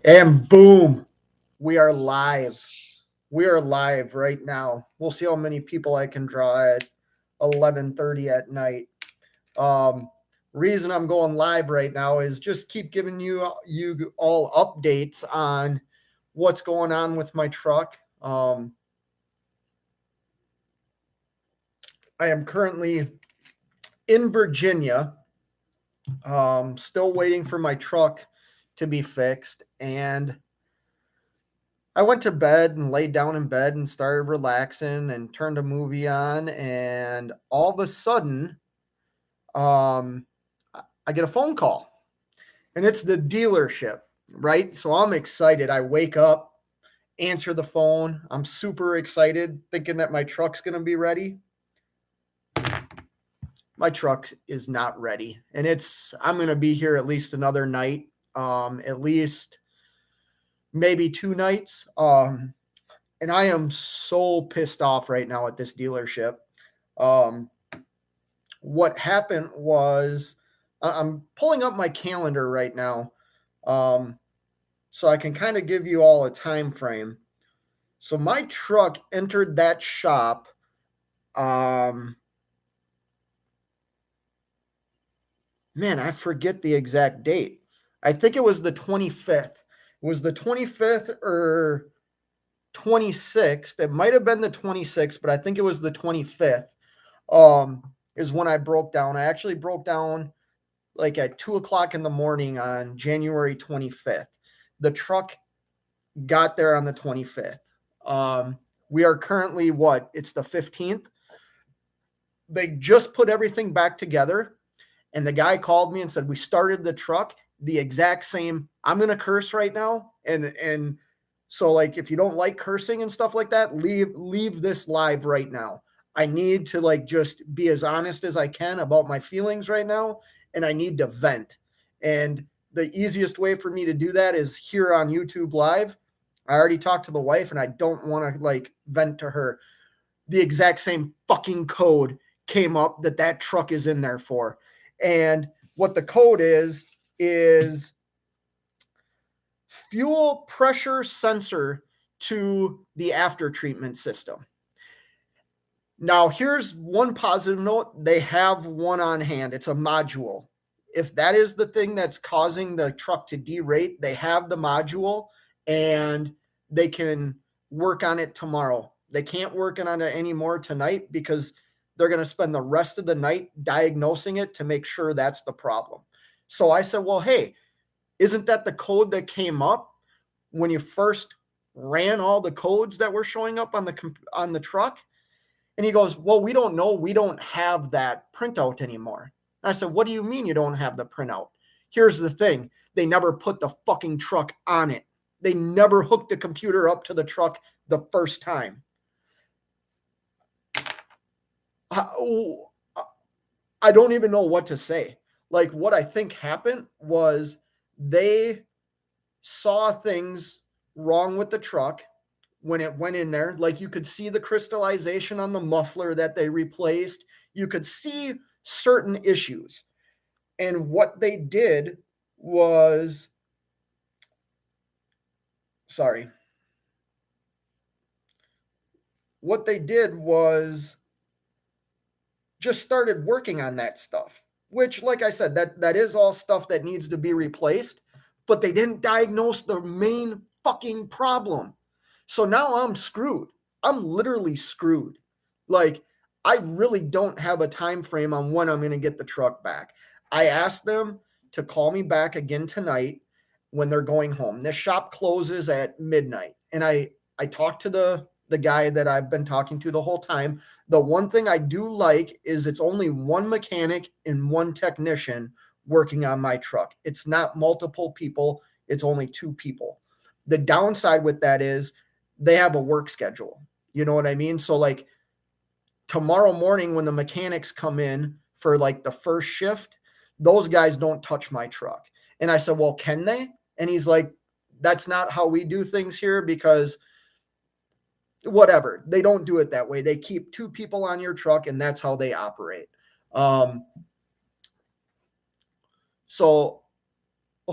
And boom, we are live. We are live right now. We'll see how many people I can draw at 11:30 at night. Reason I'm going live right now is just keep giving you all updates on what's going on with my truck. I am currently in Virginia, still waiting for my truck to be fixed, and I went to bed and laid down in bed and started relaxing and turned a movie on, and all of a sudden, um, I get a phone call, and it's the dealership, right? So I'm excited. I wake up, answer the phone. I'm super excited, thinking that my truck's gonna be ready. My truck is not ready, and I'm gonna be here at least another night, at least maybe 2 nights. And I am so pissed off right now at this dealership. Um, what happened was I'm pulling up my calendar right now, um, so I can kind of give you all a time frame. So my truck entered that shop. Um, Man, I forget the exact date. I think it was the 25th. It was the 25th or 26th. It might have been the 26th, but I think it was the 25th. Is when I broke down. I actually broke down like at 2 o'clock in the morning on January 25th. The truck got there on the 25th. We are currently what? It's the 15th. They just put everything back together, and the guy called me and said we started the truck the exact same. I'm gonna curse right now, and so like if you don't like cursing and stuff like that, leave this live right now. I need to like just be as honest as I can about my feelings right now, and I need to vent. And the easiest way for me to do that is here on YouTube live. I already talked to the wife, and I don't want to like vent to her. The exact same fucking code came up that truck is in there for. And what the code is fuel pressure sensor to the after treatment system. Now, here's one positive note. They have one on hand. It's a module. If that is the thing that's causing the truck to derate, they have the module and they can work on it tomorrow. They can't work on it anymore tonight because they're going to spend the rest of the night diagnosing it to make sure that's the problem. So I said, well, hey, isn't that the code that came up when you first ran all the codes that were showing up on the truck? And he goes, well, we don't know. We don't have that printout anymore. And I said, what do you mean you don't have the printout? Here's the thing. They never put the fucking truck on it. They never hooked the computer up to the truck the first time. I don't even know what to say. Like, what I think happened was they saw things wrong with the truck when it went in there. Like, you could see the crystallization on the muffler that they replaced. You could see certain issues. And what they did was, what they did was just started working on that stuff, which, like I said, that is all stuff that needs to be replaced, but they didn't diagnose the main fucking problem. So now I'm screwed. I'm literally screwed. Like, I really don't have a time frame on when I'm going to get the truck back. I asked them to call me back again tonight when they're going home. This shop closes at midnight, and I talked to the guy that I've been talking to the whole time. The one thing I do like is it's only one mechanic and one technician working on my truck. It's not multiple people. It's only 2 people. The downside with that is they have a work schedule. You know what I mean? So like tomorrow morning when the mechanics come in for like the first shift, those guys don't touch my truck. And I said, well, can they? And he's like, that's not how we do things here because whatever. They don't do it that way. They keep 2 people on your truck and that's how they operate. So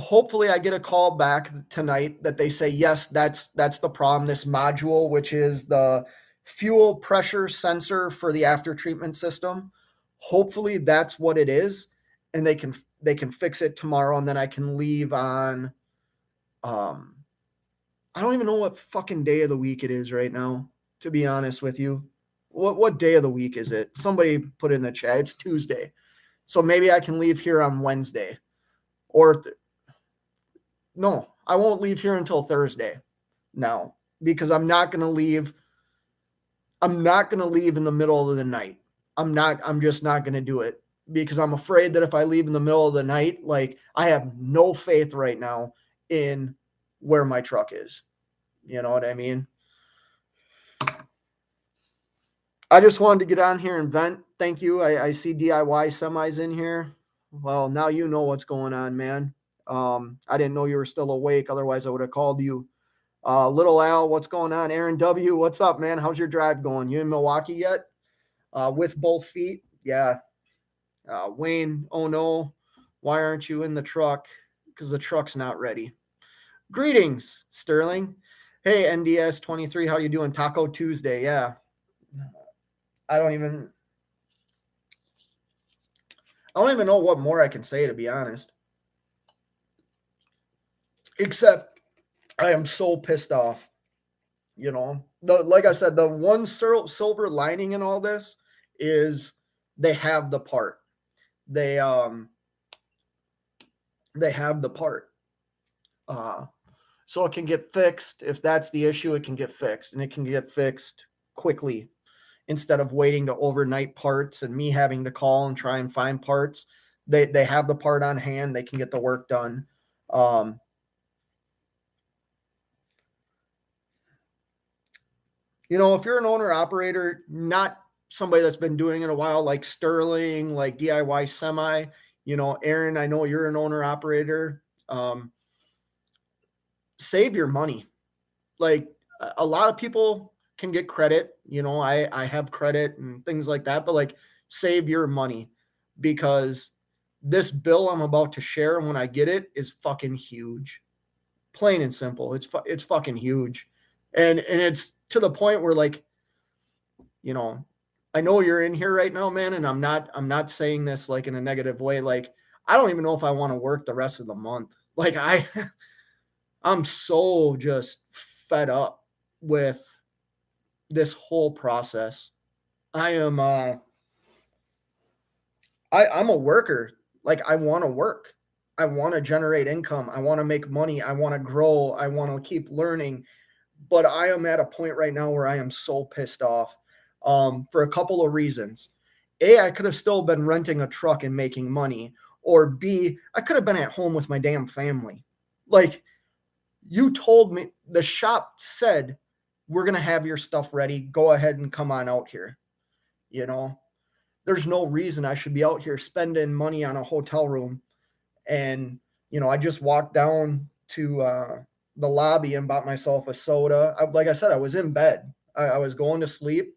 hopefully I get a call back tonight that they say, yes, that's the problem. This module, which is the fuel pressure sensor for the after treatment system. Hopefully that's what it is. And they can fix it tomorrow, and then I can leave on um I don't even know what fucking day of the week it is right now, to be honest with you. What day of the week is it? Somebody put it in the chat. It's Tuesday. So maybe I can leave here on Wednesday. Or no, I won't leave here until Thursday now, because I'm not going to leave in the middle of the night. I'm just not going to do it, because I'm afraid that if I leave in the middle of the night, like, I have no faith right now in where my truck is. You know what I mean? I just wanted to get on here and vent. Thank you. I see DIY semis in here. Well, now you know what's going on, man. I didn't know you were still awake. Otherwise, I would have called you. Little Al, what's going on? Aaron W, what's up, man? How's your drive going? You in Milwaukee yet? With both feet? Yeah. Wayne, oh no. Why aren't you in the truck? Because the truck's not ready. Greetings, Sterling. Hey, NDS 23, how you doing? Taco Tuesday. Yeah. I don't even know what more I can say, to be honest. Except I am so pissed off. You know, like I said, the one silver lining in all this is they have the part. They have the part. So it can get fixed. If that's the issue, it can get fixed, and it can get fixed quickly, instead of waiting to overnight parts and me having to call and try and find parts. They have the part on hand. They can get the work done. You know, if you're an owner operator, not somebody that's been doing it a while, like Sterling, like DIY Semi, you know, Aaron, I know you're an owner operator. Save your money. Like, a lot of people can get credit, you know, I have credit and things like that, but like, save your money, because this bill I'm about to share when I get it is fucking huge. Plain and simple. It's fucking huge. And it's to the point where, like, you know, I know you're in here right now, man, and I'm not saying this like in a negative way. Like, I don't even know if I want to work the rest of the month. Like, I'm so just fed up with this whole process. I'm a worker. Like, I want to work. I want to generate income. I want to make money. I want to grow. I want to keep learning. But I am at a point right now where I am so pissed off, for a couple of reasons. A, I could have still been renting a truck and making money. Or B, I could have been at home with my damn family. Like, you told me, the shop said, we're going to have your stuff ready. Go ahead and come on out here. You know, there's no reason I should be out here spending money on a hotel room. And, you know, I just walked down to the lobby and bought myself a soda. Like I said, I was in bed. I was going to sleep.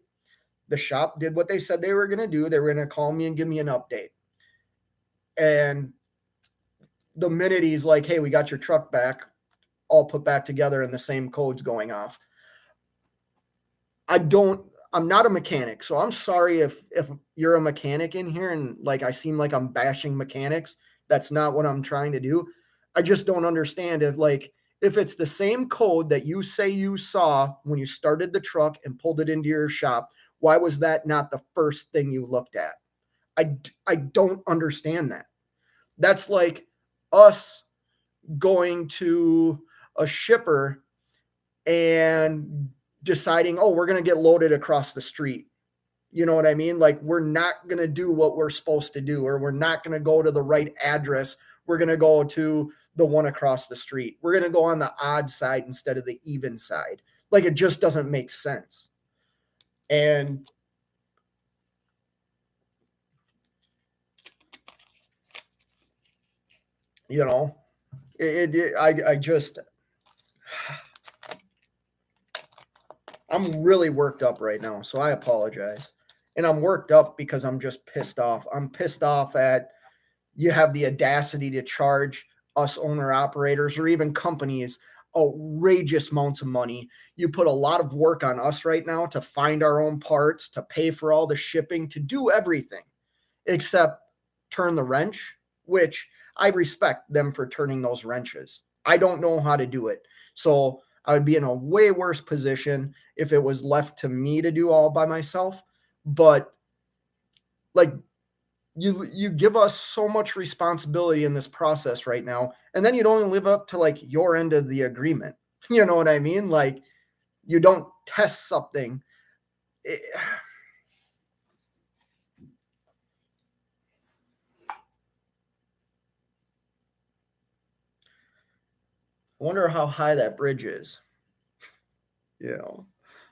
The shop did what they said they were going to do. They were going to call me and give me an update. And the minute he's like, hey, we got your truck back, all put back together, and the same code's going off. I'm not a mechanic, so I'm sorry if you're a mechanic in here and like I seem like I'm bashing mechanics. That's not what I'm trying to do. I just don't understand if it's the same code that you say you saw when you started the truck and pulled it into your shop, why was that not the first thing you looked at? I don't understand that. That's like us going to a shipper and deciding, oh, we're going to get loaded across the street. You know what I mean? Like, we're not going to do what we're supposed to do, or we're not going to go to the right address. We're going to go to the one across the street. We're going to go on the odd side instead of the even side. Like, it just doesn't make sense. And you know, I'm really worked up right now, so I apologize. And I'm worked up because I'm just pissed off. I'm pissed off at you have the audacity to charge us owner operators or even companies outrageous amounts of money. You put a lot of work on us right now to find our own parts, to pay for all the shipping, to do everything except turn the wrench, which I respect them for turning those wrenches. I don't know how to do it. So I would be in a way worse position if it was left to me to do all by myself. But like you give us so much responsibility in this process right now, and then you don't live up to like your end of the agreement. You know what I mean? Like you don't test something. I wonder how high that bridge is. You know,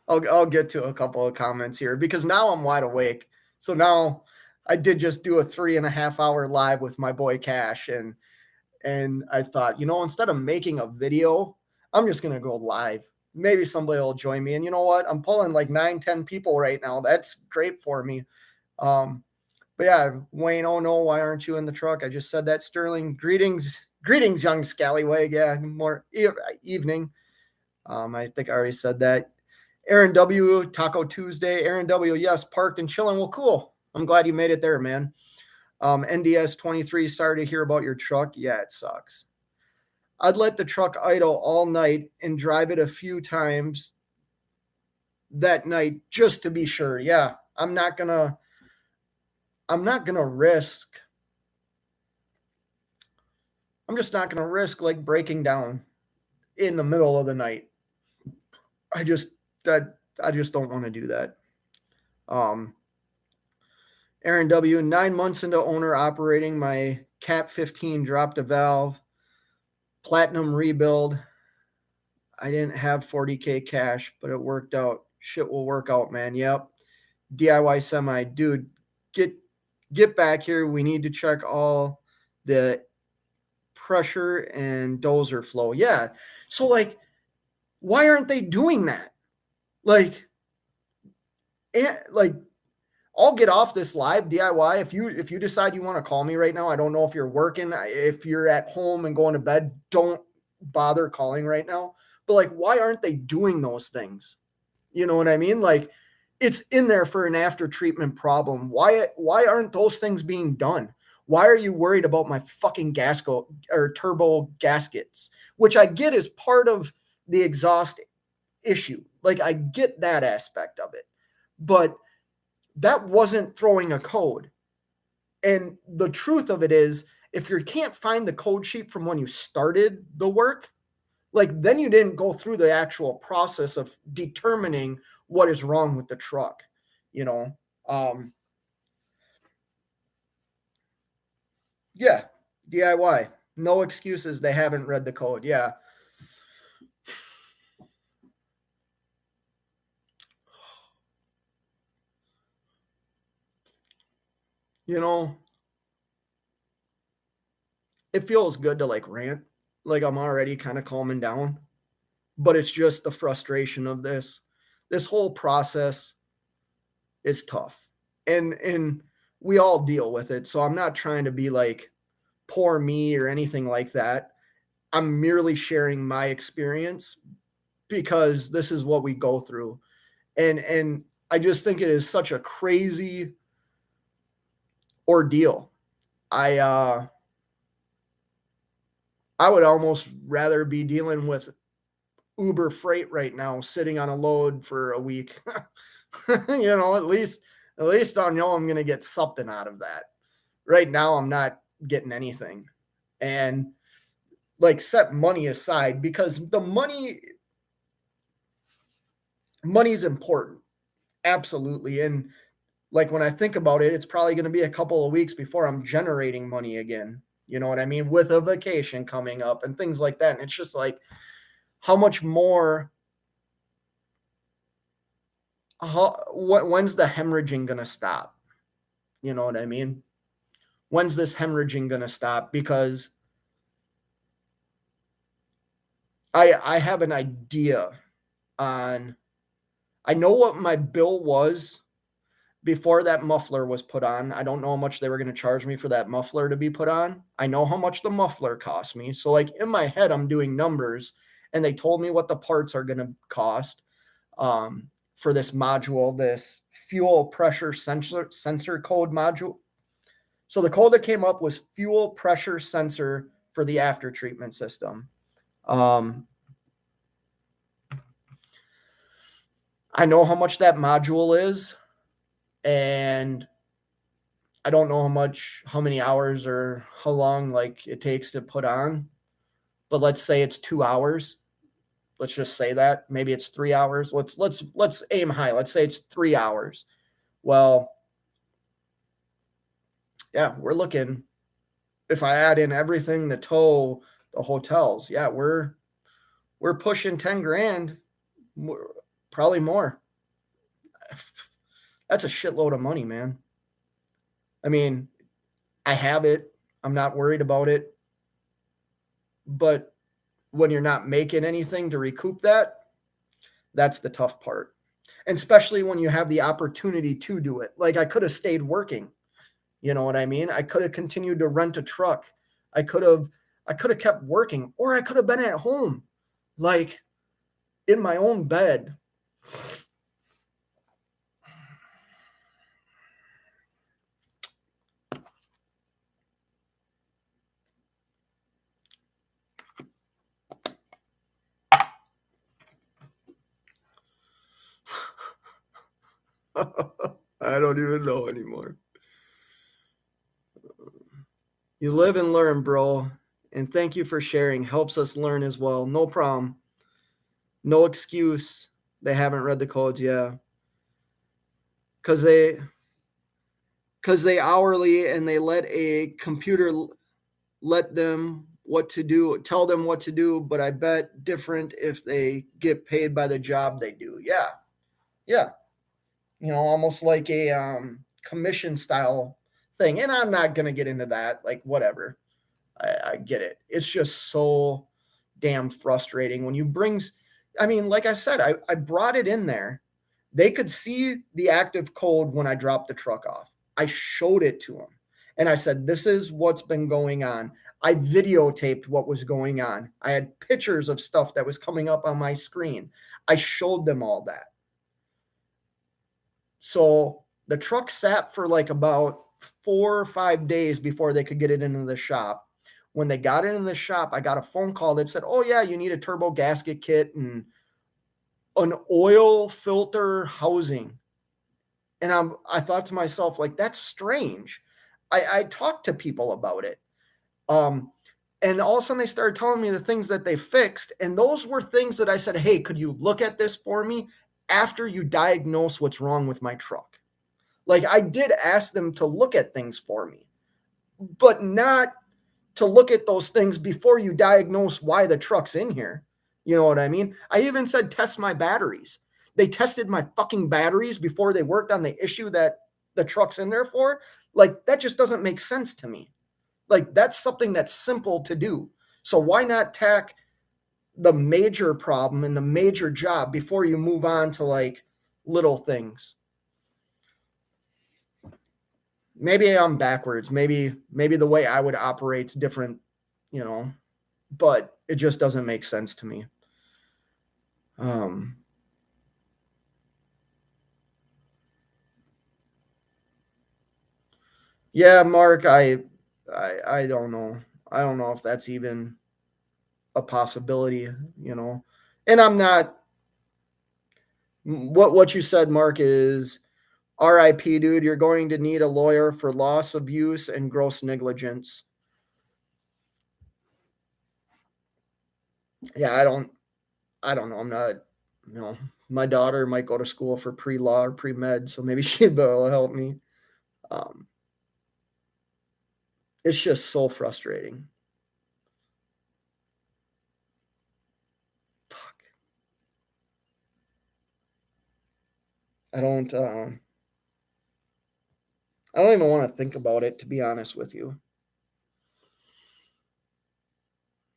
I'll get to a couple of comments here because now I'm wide awake. So now I did just do a 3.5 hour live with my boy Cash, and I thought, instead of making a video, I'm just gonna go live. Maybe somebody will join me. And you know what? I'm pulling like 9, 10 people right now. That's great for me. But yeah, Wayne, oh no, why aren't you in the truck? I just said that. Sterling, greetings, young scallywag. Yeah, more evening. I think I already said that. Aaron W, Taco Tuesday. Aaron W, yes, parked and chilling. Well, cool. I'm glad you made it there, man. NDS 23, sorry to hear about your truck. Yeah, it sucks. I'd let the truck idle all night and drive it a few times that night just to be sure. Yeah, I'm not gonna risk. I'm just not gonna risk like breaking down in the middle of the night. I just don't want to do that. Aaron W, 9 months into owner operating, my Cat 15 dropped a valve, platinum rebuild. I didn't have 40K cash, but it worked out. Shit will work out, man. Yep. DIY semi, dude, get back here. We need to check all the pressure and dozer flow. Yeah. So like, why aren't they doing that? Like, I'll get off this live DIY. If you decide you want to call me right now, I don't know if you're working, if you're at home and going to bed, don't bother calling right now. But like, why aren't they doing those things? You know what I mean? Like, it's in there for an after treatment problem. Why aren't those things being done? Why are you worried about my fucking gasket or turbo gaskets, which I get is part of the exhaust issue. Like I get that aspect of it, but that wasn't throwing a code. And the truth of it is, if you can't find the code sheet from when you started the work, like then you didn't go through the actual process of determining what is wrong with the truck, you know. Yeah, DIY, no excuses, they haven't read the code. Yeah. You know, it feels good to like rant, like I'm already kind of calming down, but it's just the frustration of this whole process is tough, and we all deal with it. So I'm not trying to be like poor me or anything like that. I'm merely sharing my experience because this is what we go through. And I just think it is such a crazy ordeal. I I would almost rather be dealing with Uber Freight right now, sitting on a load for a week. At least I know I'm going to get something out of that. Right now, I'm not getting anything. And like set money aside because the money's important. Absolutely. And like when I think about it, it's probably going to be a couple of weeks before I'm generating money again. You know what I mean? With a vacation coming up and things like that. And it's just like, how much more? When's the hemorrhaging going to stop? You know what I mean? When's this hemorrhaging going to stop? Because I have an idea on, I know what my bill was before that muffler was put on. I don't know how much they were going to charge me for that muffler to be put on. I know how much the muffler cost me. So like in my head, I'm doing numbers and they told me what the parts are going to cost for this module, this fuel pressure sensor code module. So the code that came up was fuel pressure sensor for the after treatment system. I know how much that module is, and I don't know how many hours or how long like it takes to put on, but let's say it's 2 hours. Let's just say that. Maybe it's 3 hours. Let's aim high. Let's say it's 3 hours. Well, yeah, we're looking, if I add in everything, the tow, the hotels, yeah, we're pushing 10 grand, probably more. That's a shitload of money, man. I mean, I have it. I'm not worried about it. But when you're not making anything to recoup that, that's the tough part. And especially when you have the opportunity to do it. Like I could have stayed working. You know what I mean? I could have continued to rent a truck. I could have kept working, or I could have been at home, like in my own bed. I don't even know anymore. You live and learn, bro. And thank you for sharing. Helps us learn as well. No problem. No excuse. They haven't read the codes, yeah. Cause they hourly and they let a computer let them what to do, tell them what to do, but I bet different if they get paid by the job they do. Yeah. Yeah. You know, almost like a commission style thing. And I'm not gonna get into that. Like, whatever. I get it. It's just so damn frustrating when you brings. I mean, like I said, I brought it in there. They could see the active code when I dropped the truck off. I showed it to them. And I said, this is what's been going on. I videotaped what was going on. I had pictures of stuff that was coming up on my screen. I showed them all that. So the truck sat for like about 4 or 5 days before they could get it into the shop. When they got it in the shop, I got a phone call that said, oh, yeah, you need a turbo gasket kit and an oil filter housing. And I thought to myself, like, that's strange. I talked to people about it. And all of a sudden they started telling me the things that they fixed. And those were things that I said, hey, could you look at this for me after you diagnose what's wrong with my truck? Like I did ask them to look at things for me, but not to look at those things before you diagnose why the truck's in here. You know what I mean? I even said, test my batteries. They tested my fucking batteries before they worked on the issue that the truck's in there for. Like, that just doesn't make sense to me. Like, that's something that's simple to do. So why not tack the major problem and the major job before you move on to like little things? Maybe I'm backwards. Maybe the way I would operate's different, you know, but it just doesn't make sense to me. Yeah, Mark, I don't know. I don't know if that's even a possibility, you know. And I'm not what you said, Mark, is RIP, dude. You're going to need a lawyer for loss, abuse, and gross negligence. Yeah, I don't know. I'm not, you know, my daughter might go to school for pre-law or pre-med, so maybe she'd be able to help me. Um, it's just so frustrating. Fuck. I don't. I don't even want to think about it, to be honest with you.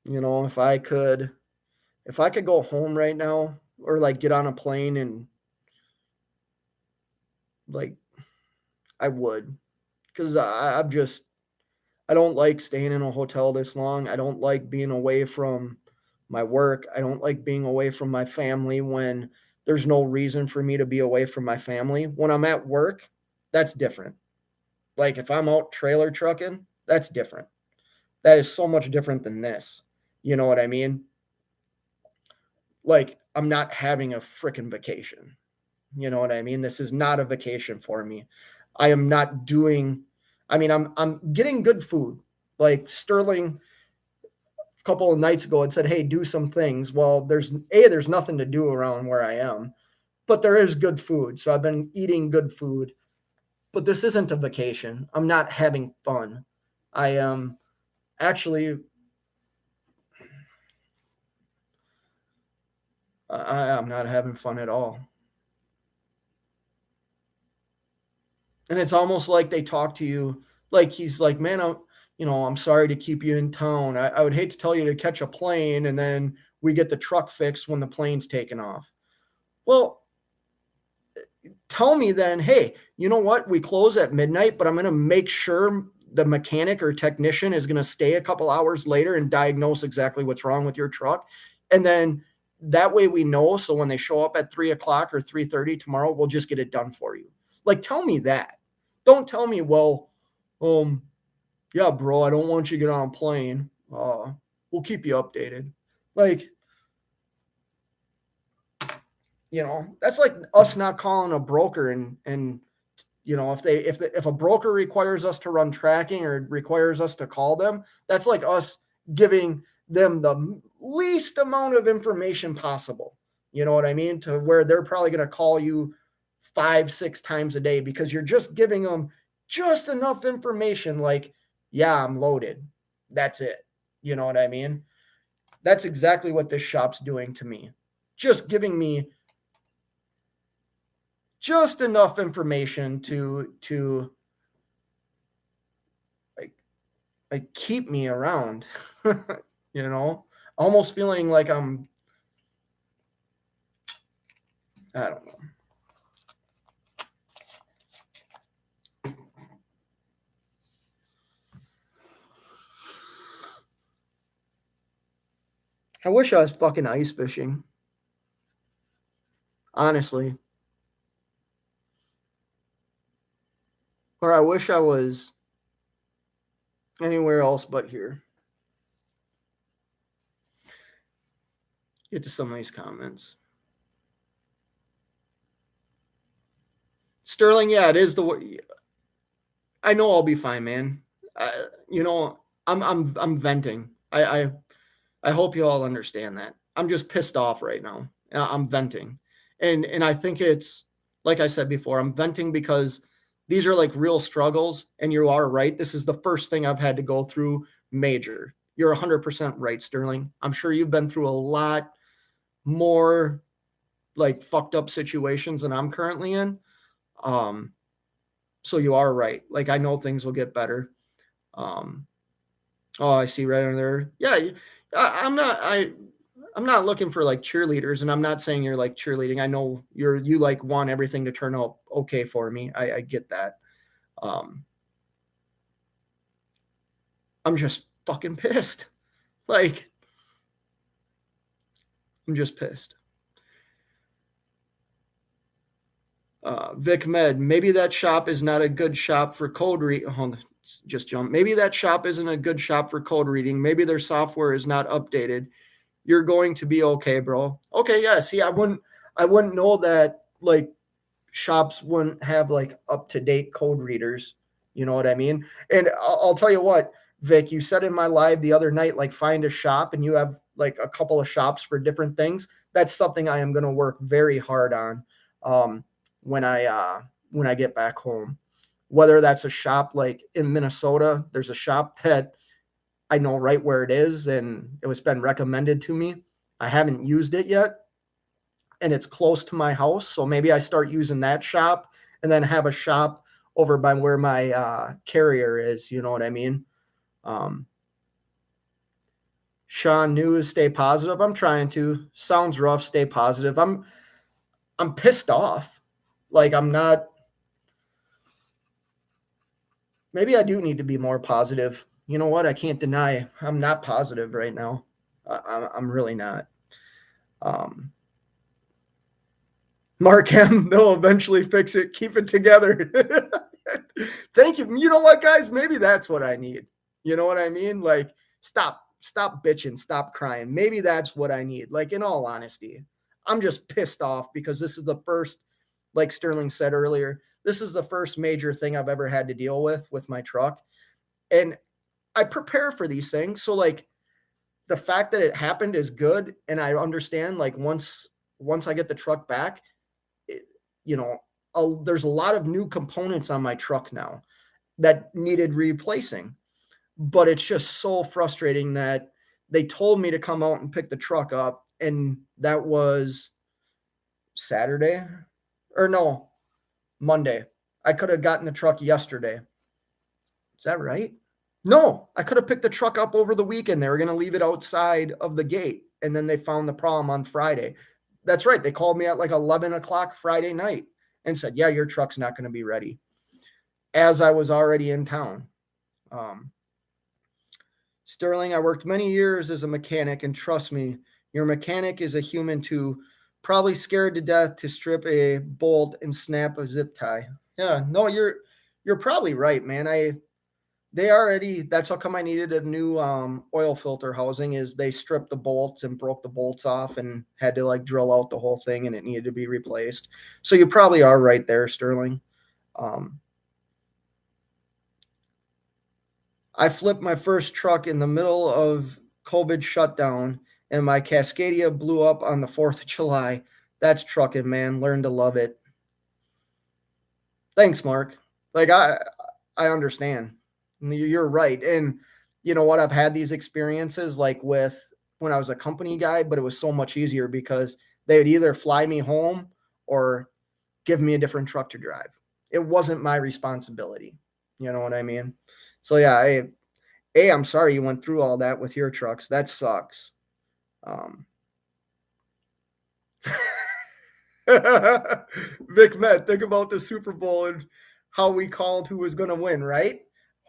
You know, if I could go home right now or like get on a plane and like I would, because I don't like staying in a hotel this long. I don't like being away from my work. I don't like being away from my family when there's no reason for me to be away from my family. When I'm at work, that's different. Like if I'm out trailer trucking, that's different. That is so much different than this. You know what I mean? Like I'm not having a freaking vacation. You know what I mean? This is not a vacation for me. I am not doing I mean, I'm getting good food. Like Sterling a couple of nights ago had said, "Hey, do some things." Well, there's nothing to do around where I am, but there is good food. So I've been eating good food. But this isn't a vacation. I'm not having fun. I am actually I'm not having fun at all. And it's almost like they talk to you like he's like, "Man, I'm sorry to keep you in town. I would hate to tell you to catch a plane and then we get the truck fixed when the plane's taken off." Well, tell me then, "Hey, you know what? We close at midnight, but I'm going to make sure the mechanic or technician is going to stay a couple hours later and diagnose exactly what's wrong with your truck." And then that way we know. So when they show up at 3 o'clock or 3:30 tomorrow, we'll just get it done for you. Like, tell me that. Don't tell me, well, um, yeah, bro, I don't want you to get on a plane. We'll keep you updated. Like, that's like us not calling a broker and if a broker requires us to run tracking or requires us to call them, that's like us giving them the least amount of information possible. You know what I mean? To where they're probably going to call you 5, 6 times a day because you're just giving them just enough information. Like, yeah, I'm loaded. That's it. You know what I mean? That's exactly what this shop's doing to me. Just giving me just enough information to like keep me around. you know, Almost feeling like I don't know. I wish I was fucking ice fishing. Honestly. Or I wish I was anywhere else but here. Get to some of these comments. Sterling, yeah, it is I know I'll be fine, man. I'm venting. I hope you all understand that. I'm just pissed off right now. I'm venting. And I think it's like I said before, I'm venting because these are like real struggles and you are right. This is the first thing I've had to go through major. You're 100% right, Sterling. I'm sure you've been through a lot more like fucked up situations than I'm currently in. So you are right. Like I know things will get better. Oh, I see right under there. Yeah, I'm not looking for like cheerleaders, and I'm not saying you're like cheerleading. I know you like want everything to turn out okay for me. I get that. I'm just fucking pissed. Like, I'm just pissed. Vic Med, maybe that shop is not a good shop for code read. Just jump. Maybe that shop isn't a good shop for code reading. Maybe their software is not updated. You're going to be okay, bro. Okay, yeah. See, I wouldn't know that like shops wouldn't have like up to date code readers. You know what I mean? And I'll tell you what, Vic, you said in my live the other night, like find a shop and you have like a couple of shops for different things. That's something I am going to work very hard on when I get back home. Whether that's a shop like in Minnesota, there's a shop that I know right where it is and it was been recommended to me. I haven't used it yet and it's close to my house. So maybe I start using that shop and then have a shop over by where my carrier is. You know what I mean? Sean News, stay positive. I'm trying to. Sounds rough, stay positive. I'm pissed off. Like I'm not Maybe I do need to be more positive. You know what? I can't deny I'm not positive right now. I'm really not. Um, Mark M, they'll eventually fix it. Keep it together. Thank you. You know what, guys? Maybe that's what I need. You know what I mean? Like, stop bitching, stop crying. Maybe that's what I need. Like, in all honesty, I'm just pissed off because this is the first, like Sterling said earlier, this is the first major thing I've ever had to deal with my truck. And I prepare for these things. So, like, the fact that it happened is good. And I understand, like, once I get the truck back, it, you know, there's a lot of new components on my truck now that needed replacing. But it's just so frustrating that they told me to come out and pick the truck up, and that was Saturday, or no, Monday. I could have gotten the truck yesterday. Is that right? No, I could have picked the truck up over the weekend. They were going to leave it outside of the gate, and then they found the problem on Friday. That's right. They called me at like 11 o'clock Friday night and said, yeah, your truck's not going to be ready, as I was already in town. Sterling, I worked many years as a mechanic, and trust me, your mechanic is a human too, probably scared to death to strip a bolt and snap a zip tie. Yeah, no, you're probably right, man. That's how come I needed a new oil filter housing. Is they stripped the bolts and broke the bolts off and had to like drill out the whole thing, and it needed to be replaced. So you probably are right there, Sterling. I flipped my first truck in the middle of COVID shutdown, and my Cascadia blew up on the 4th of July. That's trucking, man. Learn to love it. Thanks, Mark. Like, I understand. You're right. And you know what? I've had these experiences like with when I was a company guy, but it was so much easier because they would either fly me home or give me a different truck to drive. It wasn't my responsibility. You know what I mean? So yeah, I'm sorry you went through all that with your trucks. That sucks. Um, Vic Met, think about the Super Bowl and how we called who was going to win, right?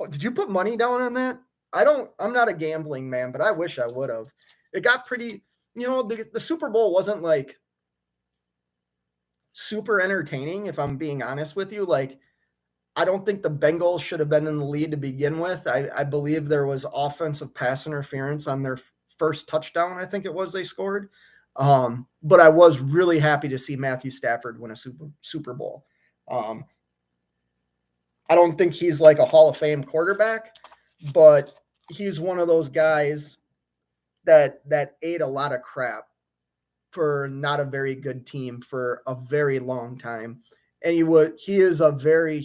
Did you put money down on that? I'm not a gambling man, but I wish I would have. It got pretty, the Super Bowl wasn't like super entertaining, if I'm being honest with you. Like, I don't think the Bengals should have been in the lead to begin with. I believe there was offensive pass interference on their first touchdown, I think it was they scored. But I was really happy to see Matthew Stafford win a Super Bowl. I don't think he's like a Hall of Fame quarterback, but he's one of those guys that ate a lot of crap for not a very good team for a very long time. And he is a very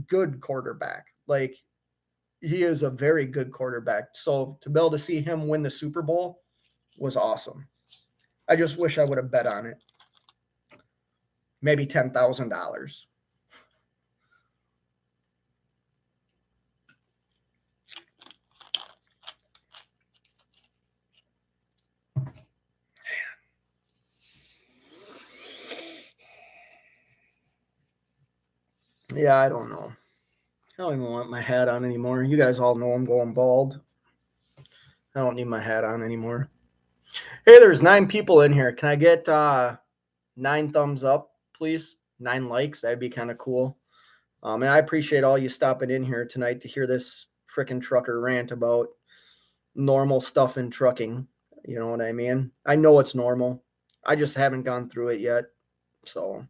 good quarterback. Like, he is a very good quarterback. So to be able to see him win the Super Bowl was awesome. I just wish I would have bet on it. Maybe $10,000. Yeah, I don't know. I don't even want my hat on anymore. You guys all know I'm going bald. I don't need my hat on anymore. Hey, there's 9 people in here. Can I get 9 thumbs up, please? 9 likes. That'd be kind of cool. And I appreciate all you stopping in here tonight to hear this frickin' trucker rant about normal stuff in trucking. You know what I mean? I know it's normal. I just haven't gone through it yet. So,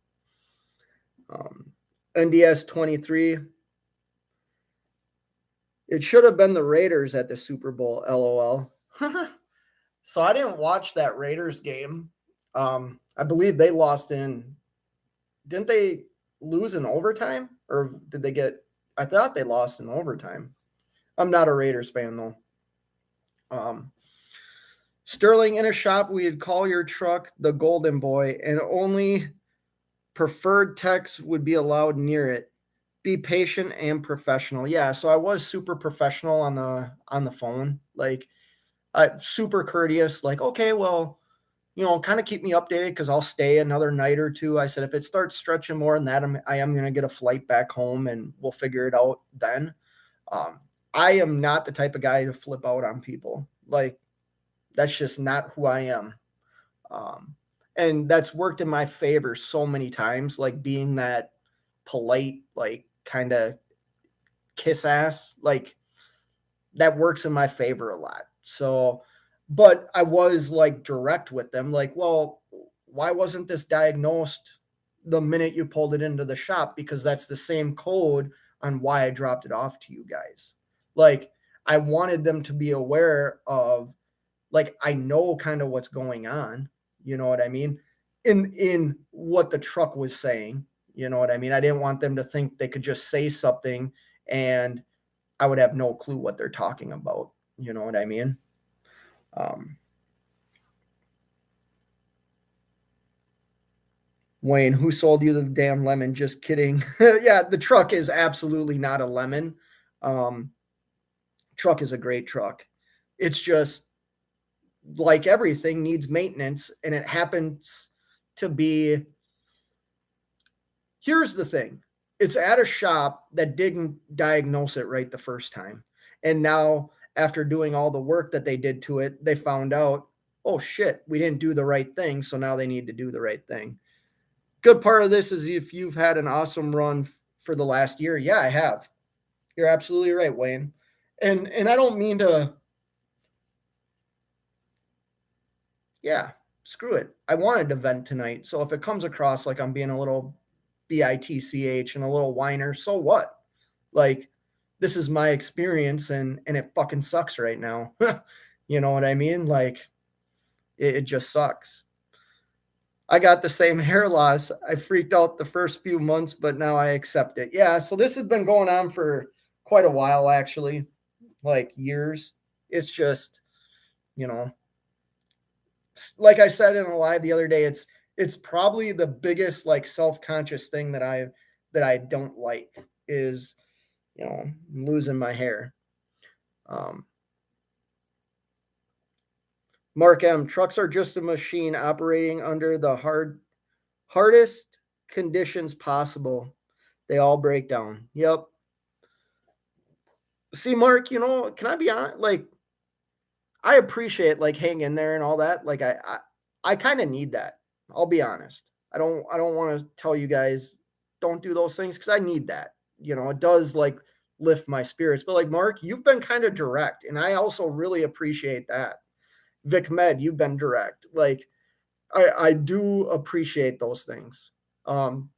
NDS 23. It should have been the Raiders at the Super Bowl, LOL. So I didn't watch that Raiders game. I believe they lost didn't they lose in overtime? Or did they I thought they lost in overtime. I'm not a Raiders fan though. Sterling, in a shop, we'd call your truck the Golden Boy, and only preferred techs would be allowed near it. Be patient and professional. Yeah, so I was super professional on the phone. Like, super courteous. Like, okay, well, kind of keep me updated because I'll stay another night or two. I said, if it starts stretching more than that, I am going to get a flight back home and we'll figure it out then. Um, I am not the type of guy to flip out on people. Like, that's just not who I am. Um, and that's worked in my favor so many times, like being that polite, like kind of kiss ass, like that works in my favor a lot. So, but I was like direct with them, like, well, why wasn't this diagnosed the minute you pulled it into the shop? Because that's the same code on why I dropped it off to you guys. Like, I wanted them to be aware of, like, I know kind of what's going on. You know what I mean? In what the truck was saying. You know what I mean? I didn't want them to think they could just say something and I would have no clue what they're talking about. You know what I mean? Um, Wayne, who sold you the damn lemon? Just kidding. Yeah, the truck is absolutely not a lemon. Um, Truck is a great truck. It's just like everything needs maintenance, and it happens to be. Here's the thing, it's at a shop that didn't diagnose it right the first time. And now, after doing all the work that they did to it, they found out, oh shit, we didn't do the right thing. So now they need to do the right thing. Good part of this is if you've had an awesome run for the last year. Yeah, I have. You're absolutely right, Wayne. And I don't mean to, yeah, screw it. I wanted to vent tonight. So if it comes across like I'm being a little bitch and a little whiner, so what? Like, this is my experience and it fucking sucks right now. You know what I mean? Like, it just sucks. I got the same hair loss. I freaked out the first few months, but now I accept it. Yeah, so this has been going on for quite a while, actually, like years. It's just, you know, like I said in a live the other day, it's probably the biggest like self-conscious thing that I don't like is, losing my hair. Um, Mark M, trucks are just a machine operating under the hardest conditions possible. They all break down. Yep. See, Mark, can I be honest? Like, I appreciate like hang in there and all that. Like, I kind of need that. I'll be honest. I don't want to tell you guys don't do those things because I need that. It does like lift my spirits. But like Mark, you've been kind of direct, and I also really appreciate that. Vic Med, you've been direct. Like, I do appreciate those things. Um,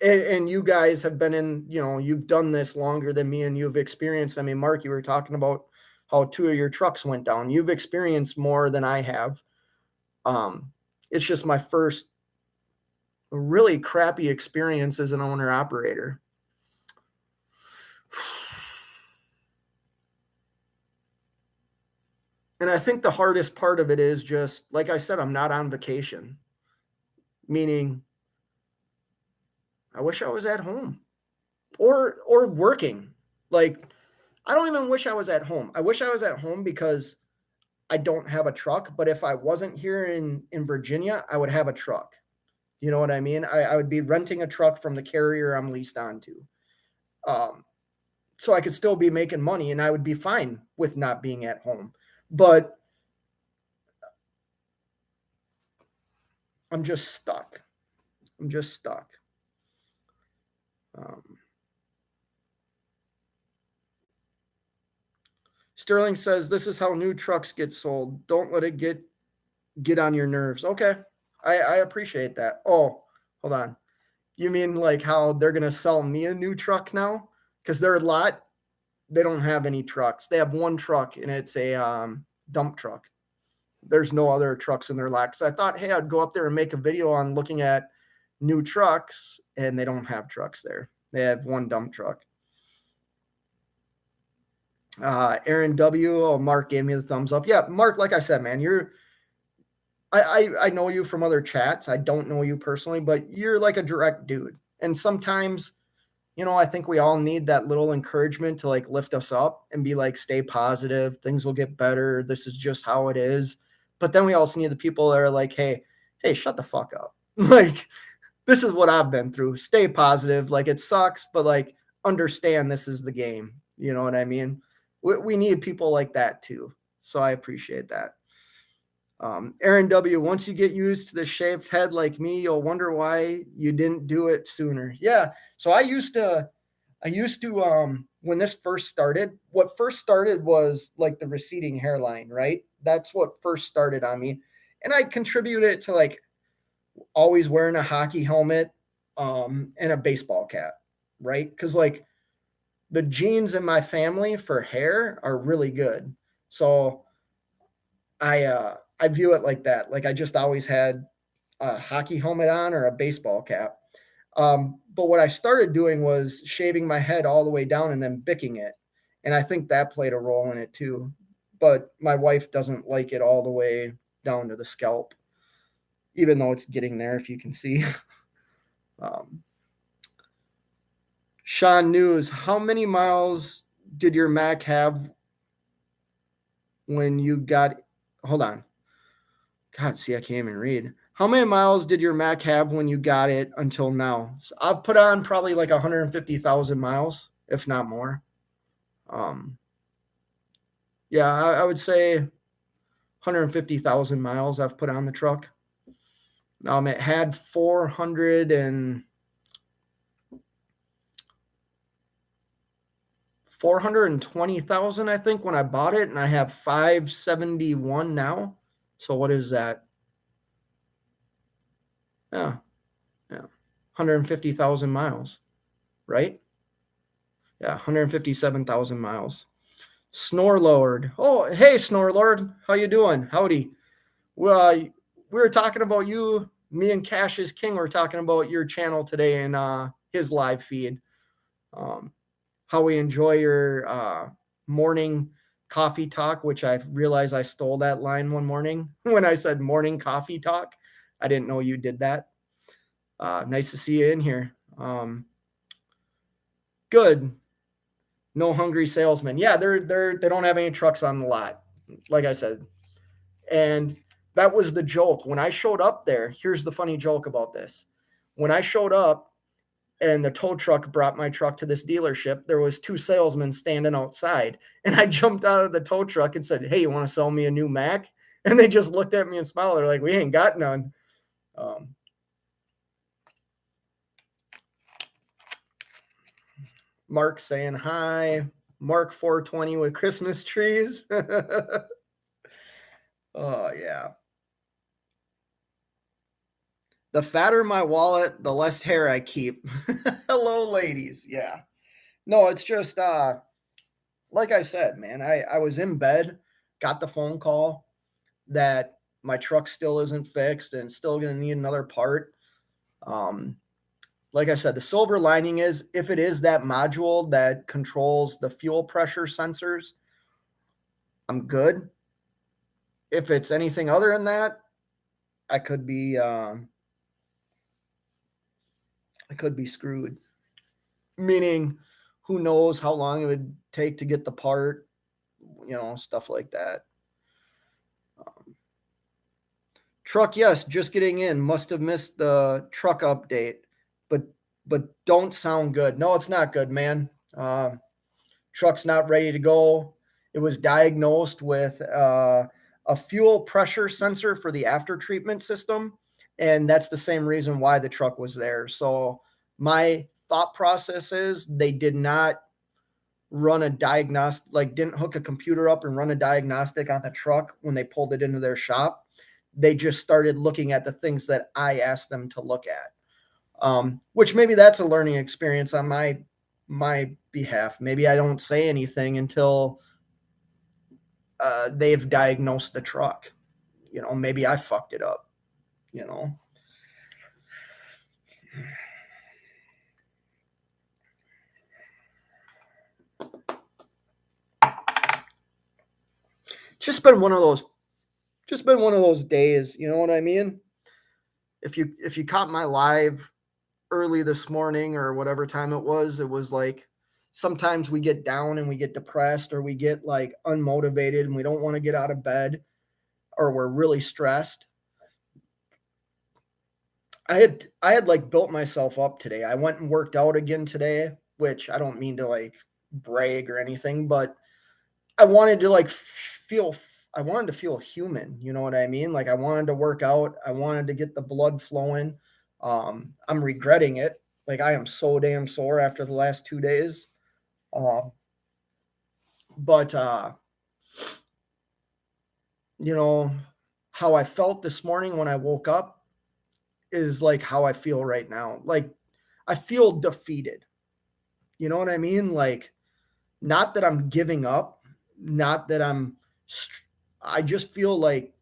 and you guys have been you've done this longer than me and you've experienced. I mean, Mark, you were talking about how two of your trucks went down. You've experienced more than I have. It's just my first really crappy experience as an owner operator. And I think the hardest part of it is just, like I said, I'm not on vacation, meaning I wish I was at home or working. Like, I don't even wish I was at home. I wish I was at home because I don't have a truck, but if I wasn't here in Virginia, I would have a truck. You know what I mean? I would be renting a truck from the carrier I'm leased onto. So I could still be making money and I would be fine with not being at home. But I'm just stuck. I'm just stuck. Sterling says this is how new trucks get sold. Don't let it get on your nerves. Okay. I appreciate that. Oh, hold on. You mean like how they're gonna sell me a new truck now? Because they're a lot. They don't have any trucks. They have one truck and it's a dump truck. There's no other trucks in their lot. So I thought, hey, I'd go up there and make a video on looking at new trucks, and they don't have trucks there. They have one dump truck. Aaron W. Oh, Mark gave me the thumbs up. Yeah, Mark, like I said, man, I know you from other chats. I don't know you personally, but you're like a direct dude. And sometimes, I think we all need that little encouragement to like lift us up and be like, stay positive. Things will get better. This is just how it is. But then we also need the people that are like, hey, shut the fuck up. Like, this is what I've been through. Stay positive. Like, it sucks, but like, understand this is the game. You know what I mean? We need people like that too. So I appreciate that. Aaron W., once you get used to the shaved head like me, you'll wonder why you didn't do it sooner. Yeah. So I used to when this first started, what first started was like the receding hairline, right? That's what first started on me. And I contributed it to like always wearing a hockey helmet and a baseball cap, right? Because like the genes in my family for hair are really good. So I view it like that. Like I just always had a hockey helmet on or a baseball cap. But what I started doing was shaving my head all the way down and then bicking it. And I think that played a role in it too. But my wife doesn't like it all the way down to the scalp, even though it's getting there, if you can see. um, Sean News, how many miles did your Mac have when you got, hold on. God, see, I can't even read. How many miles did your Mac have when you got it until now? So I've put on probably like 150,000 miles, if not more. Um, yeah, I would say 150,000 miles I've put on the truck. It had 420,000, I think, when I bought it, and I have 571 now. So what is that? Yeah, yeah, 150,000 miles, right? Yeah, 157,000 miles. Snorlord. Oh, hey, Snorlord. How you doing? Howdy. Well, we were talking about you. Me and Cassius King were talking about your channel today in his live feed. How we enjoy your morning coffee talk, which I realized I stole that line one morning when I said morning coffee talk. I didn't know you did that. Nice to see you in here. Good. No hungry salesman. Yeah, they don't have any trucks on the lot, like I said. And that was the joke. When I showed up there, here's the funny joke about this. When I showed up and the tow truck brought my truck to this dealership, there was two salesmen standing outside. And I jumped out of the tow truck and said, "Hey, you want to sell me a new Mac?" And they just looked at me and smiled. They're like, "We ain't got none." Mark saying hi. Mark 420 with Christmas trees. Oh, yeah. The fatter my wallet, the less hair I keep. Hello, ladies. Yeah. No, it's just like I said, man, I was in bed, got the phone call that my truck still isn't fixed and still gonna need another part. Um, like I said, the silver lining is if it is that module that controls the fuel pressure sensors, I'm good. If it's anything other than that, I could be screwed. Meaning, who knows how long it would take to get the part, stuff like that. Truck, yes, just getting in. Must have missed the truck update, but don't sound good. No, it's not good, man. Truck's not ready to go. It was diagnosed with a fuel pressure sensor for the after treatment system, and that's the same reason why the truck was there. So my thought process is they did not run a diagnostic, like didn't hook a computer up and run a diagnostic on the truck when they pulled it into their shop. They just started looking at the things that I asked them to look at, which maybe that's a learning experience on my behalf. Maybe I don't say anything until they've diagnosed the truck. Maybe I fucked it up. Just been one of those days. You know what I mean? If you caught my live early this morning or whatever time it was like sometimes we get down and we get depressed or we get like unmotivated and we don't want to get out of bed. or we're really stressed. I had like built myself up today. I went and worked out again today, which I don't mean to like brag or anything, but I wanted to like feel I wanted to feel human, you know what I mean? Like I wanted to work out, I wanted to get the blood flowing. I'm regretting it. Like I am so damn sore after the last 2 days. Um, but you know, how I felt this morning when I woke up is like how I feel right now. Like I feel defeated. You know what I mean? Like not that I'm giving up, not that I just feel like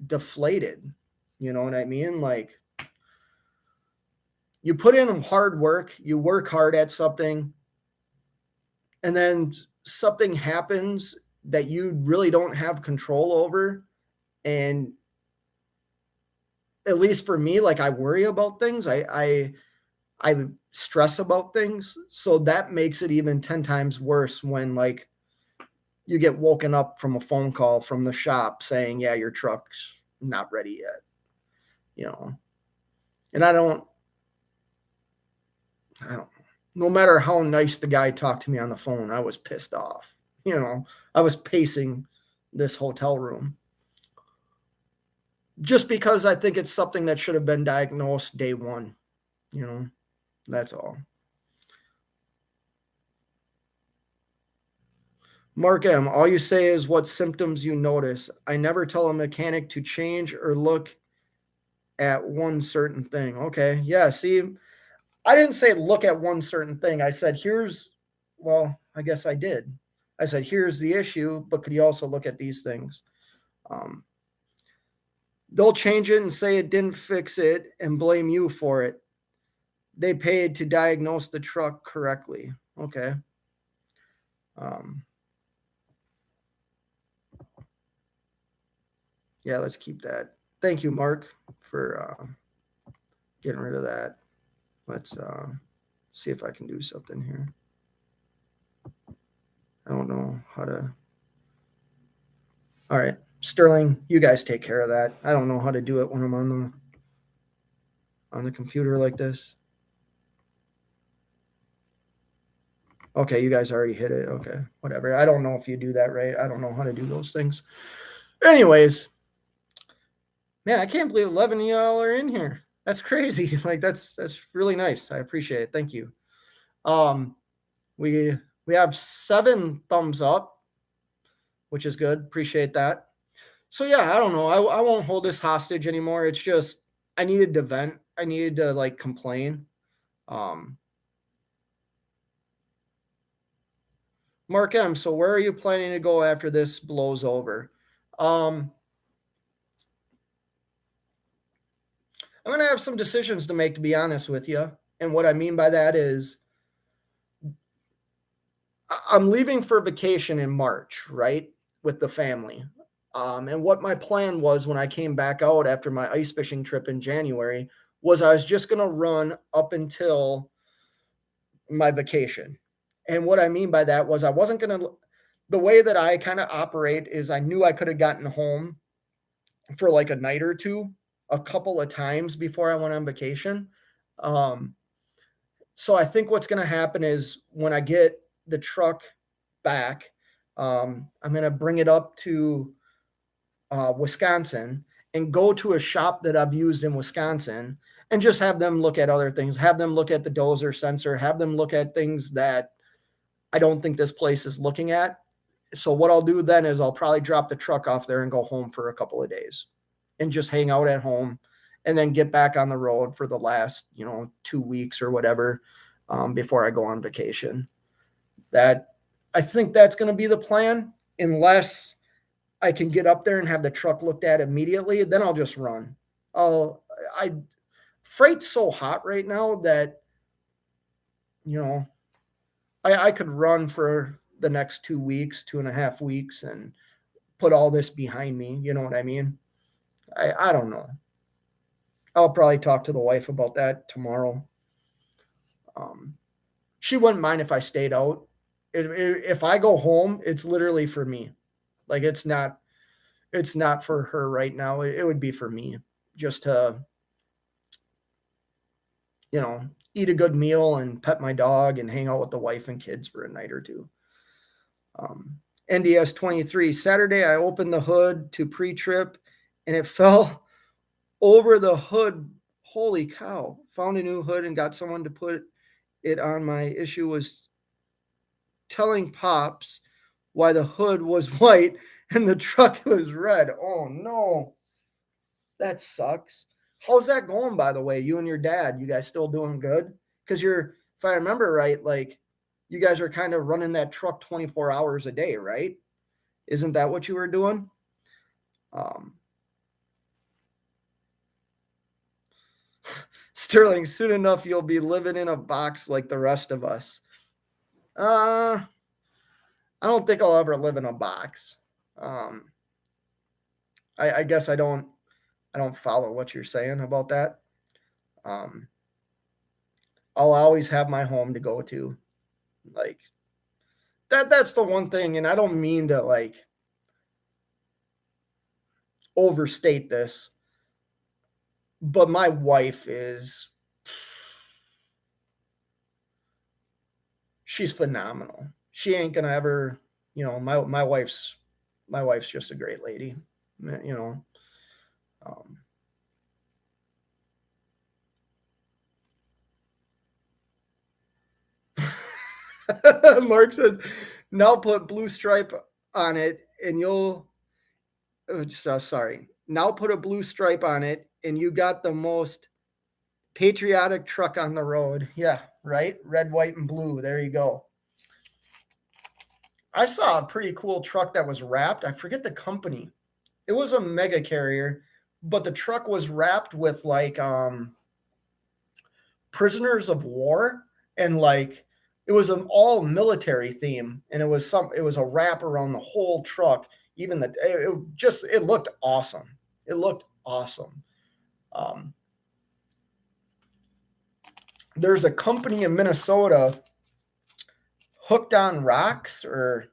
deflated. You know what I mean? Like you put in hard work, you work hard at something, and then something happens that you really don't have control over. And at least for me, like I worry about things. I stress about things. So that makes it even 10 times worse when like you get woken up from a phone call from the shop saying, yeah, your truck's not ready yet, you know. And I don't, no matter how nice the guy talked to me on the phone, I was pissed off. You know, I was pacing this hotel room just because I think it's something that should have been diagnosed day one, you know, that's all. Mark M, all you say is what symptoms you notice. I never tell a mechanic to change or look at one certain thing. Okay. Yeah. See, I didn't say look at one certain thing. I said, well, I guess I did. I said, here's the issue, but could you also look at these things? Um, they'll change it and say it didn't fix it and blame you for it. They paid to diagnose the truck correctly. Okay. Um, yeah, let's keep that. Thank you, Mark, for getting rid of that. Let's see if I can do something here. I don't know how to. All right, Sterling, you guys take care of that. I don't know how to do it when I'm on the computer like this. Okay, you guys already hit it. Okay, whatever. I don't know if you do that right. I don't know how to do those things. Anyways, man, I can't believe 11 of y'all are in here. That's crazy. Like that's really nice. I appreciate it. Thank you. We have 7 thumbs up, which is good. Appreciate that. So yeah, I don't know. I won't hold this hostage anymore. It's just I needed to vent. I needed to like complain. Mark M, so where are you planning to go after this blows over? I'm going to have some decisions to make, to be honest with you. And what I mean by that is I'm leaving for vacation in March, right? With the family. And what my plan was when I came back out after my ice fishing trip in January was I was just going to run up until my vacation. And what I mean by that was I wasn't going to, the way that I kind of operate is I knew I could have gotten home for like a night or two a couple of times before I went on vacation. Um, so I think what's going to happen is when I get the truck back, I'm going to bring it up to Wisconsin and go to a shop that I've used in Wisconsin and just have them look at other things, have them look at the dozer sensor, have them look at things that I don't think this place is looking at. So what I'll do then is I'll probably drop the truck off there and go home for a couple of days and just hang out at home and then get back on the road for the last, 2 weeks or whatever before I go on vacation. That I think that's going to be the plan unless I can get up there and have the truck looked at immediately, then I'll just run. Freight's so hot right now that, I could run for the next 2 weeks, 2.5 weeks and put all this behind me. You know what I mean? I don't know. I'll probably talk to the wife about that tomorrow. She wouldn't mind if I stayed out. If I go home, it's literally for me. Like it's not, It's not for her right now. It would be for me, just to, eat a good meal and pet my dog and hang out with the wife and kids for a night or two. NDS 23, Saturday, I opened the hood to pre-trip and it fell over the hood. Holy cow. Found a new hood and got someone to put it on. My issue was telling Pops why the hood was white and the truck was red. Oh no. That sucks. How's that going, by the way? You and your dad, you guys still doing good? Because if I remember right, like you guys are kind of running that truck 24 hours a day, right? Isn't that what you were doing? Sterling, soon enough, you'll be living in a box like the rest of us. I don't think I'll ever live in a box. I guess I don't follow what you're saying about that. I'll always have my home to go to. Like that's the one thing, and I don't mean to like overstate this, but my wife she's phenomenal. She ain't gonna ever, my wife's just a great lady, Mark says, now put blue stripe on it and you'll, sorry, now put a blue stripe on it and you got the most patriotic truck on the road. Yeah, right? Red, white, and blue. There you go. I saw a pretty cool truck that was wrapped. I forget the company. It was a mega carrier, but the truck was wrapped with like prisoners of war, and like it was an all military theme, and it was a wrap around the whole truck. Even it looked awesome. It looked awesome. There's a company in Minnesota, Hooked on Rocks or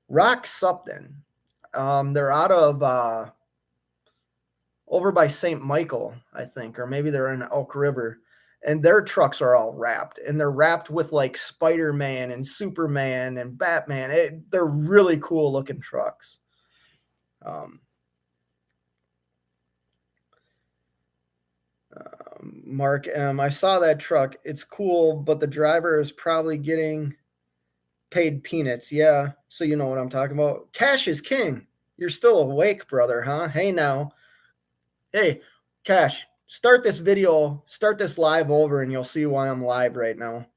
Rock something. They're out of over by St. Michael, I think, or maybe they're in Elk River, and their trucks are all wrapped, and they're wrapped with like Spider-Man and Superman and Batman. They're really cool looking trucks. Mark M, I saw that truck. It's cool, but the driver is probably getting paid peanuts. Yeah, so you know what I'm talking about. Cash is king. You're still awake, brother, huh? Hey now. Hey, Cash, start this live over, and you'll see why I'm live right now.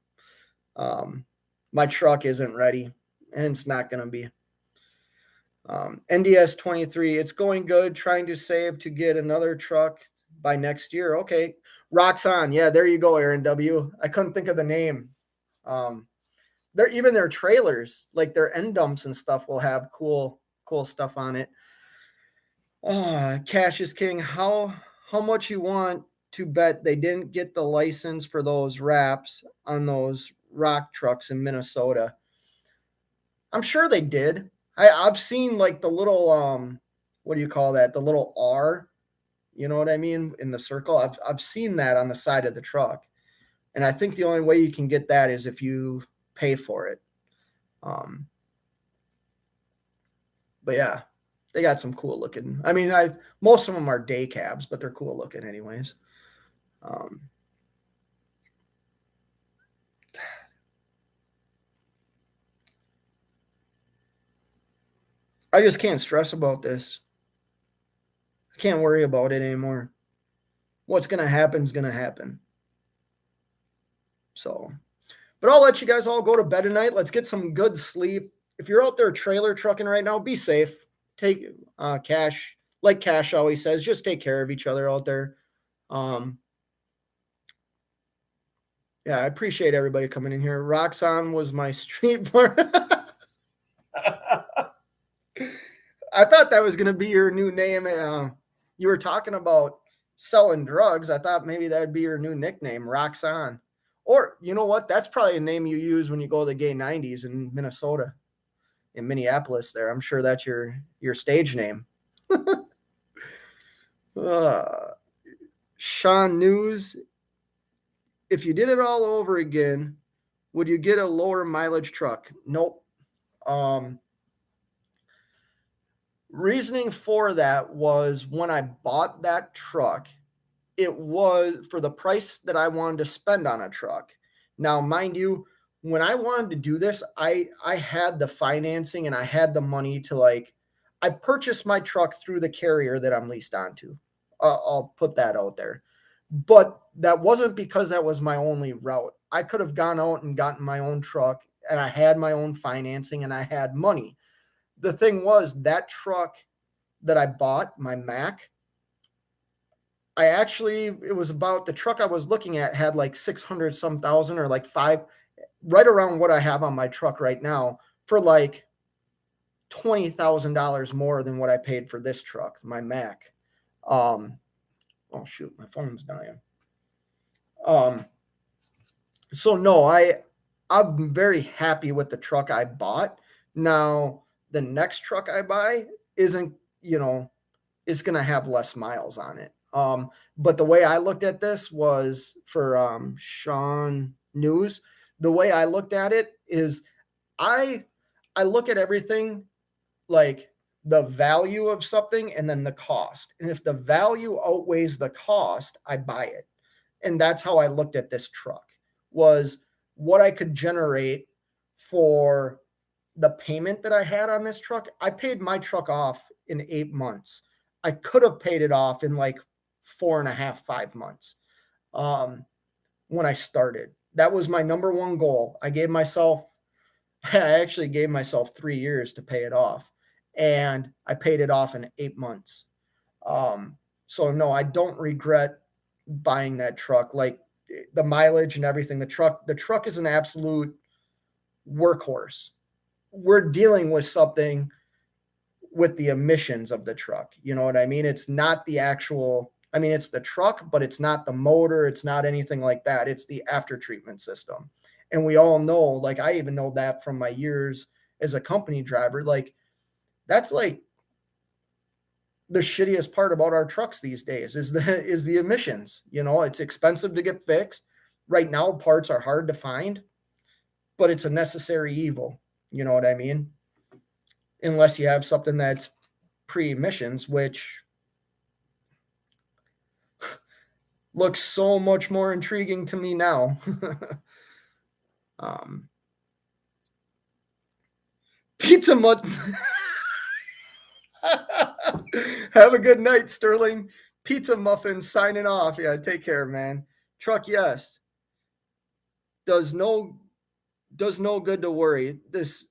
My truck isn't ready, and it's not going to be. NDS 23, it's going good. Trying to save to get another truck by next year. Okay, rocks on. Yeah, there you go, Aaron W. I couldn't think of the name. Their trailers, like their end dumps and stuff, will have cool stuff on it. Cash is king. How much you want to bet they didn't get the license for those wraps on those rock trucks in Minnesota? I'm sure they did. I've seen like the little what do you call that? The little R, you know what I mean, in the circle. I've seen that on the side of the truck, and I think the only way you can get that is if you pay for it. But yeah, they got some cool looking. I mean, most of them are day cabs, but they're cool looking anyways. I just can't stress about this. I can't worry about it anymore. What's going to happen is going to happen. So, but I'll let you guys all go to bed tonight. Let's get some good sleep. If you're out there trailer trucking right now, be safe. Take Cash, like Cash always says, just take care of each other out there. Yeah, I appreciate everybody coming in here. Roxanne was my street bar. I thought that was going to be your new name. You were talking about selling drugs. I thought maybe that'd be your new nickname, Roxanne. Or, you know what? That's probably a name you use when you go to the gay 90s in Minnesota. in Minneapolis there. I'm sure that's your stage name. uh, Sean News, if you did it all over again, would you get a lower mileage truck? Nope. Reasoning for that was when I bought that truck, it was for the price that I wanted to spend on a truck. Now, mind you, when I wanted to do this, I had the financing and I had the money to I purchased my truck through the carrier that I'm leased onto. I'll put that out there. But that wasn't because that was my only route. I could have gone out and gotten my own truck and I had my own financing and I had money. The thing was that truck that I bought, my Mac, it was about the truck I was looking at had like 600 some thousand or like five, right around what I have on my truck right now for like $20,000 more than what I paid for this truck, my Mac. Oh shoot, my phone's dying. So no, I'm very happy with the truck I bought. Now, the next truck I buy isn't, it's going to have less miles on it. But the way I looked at this was for Sean News. The way I looked at it is I look at everything like the value of something and then the cost. And if the value outweighs the cost, I buy it. And that's how I looked at this truck, was what I could generate for the payment that I had on this truck. I paid my truck off in 8 months. I could have paid it off in like 4.5, 5 months when I started. That was my number one goal. I actually gave myself 3 years to pay it off, and I paid it off in 8 months. So no, I don't regret buying that truck. Like the mileage and everything, the truck is an absolute workhorse. We're dealing with something with the emissions of the truck. You know what I mean? It's not the actual, it's the truck, but it's not the motor. It's not anything like that. It's the after treatment system. And we all know, like, I even know that from my years as a company driver, like that's like the shittiest part about our trucks these days is the emissions. It's expensive to get fixed. Right now, parts are hard to find, but it's a necessary evil. You know what I mean? Unless you have something that's pre-emissions, which looks so much more intriguing to me now. Pizza mutton. Have a good night, Sterling. Pizza muffin signing off. Yeah, take care, man. Truck, yes. Does no good to worry. This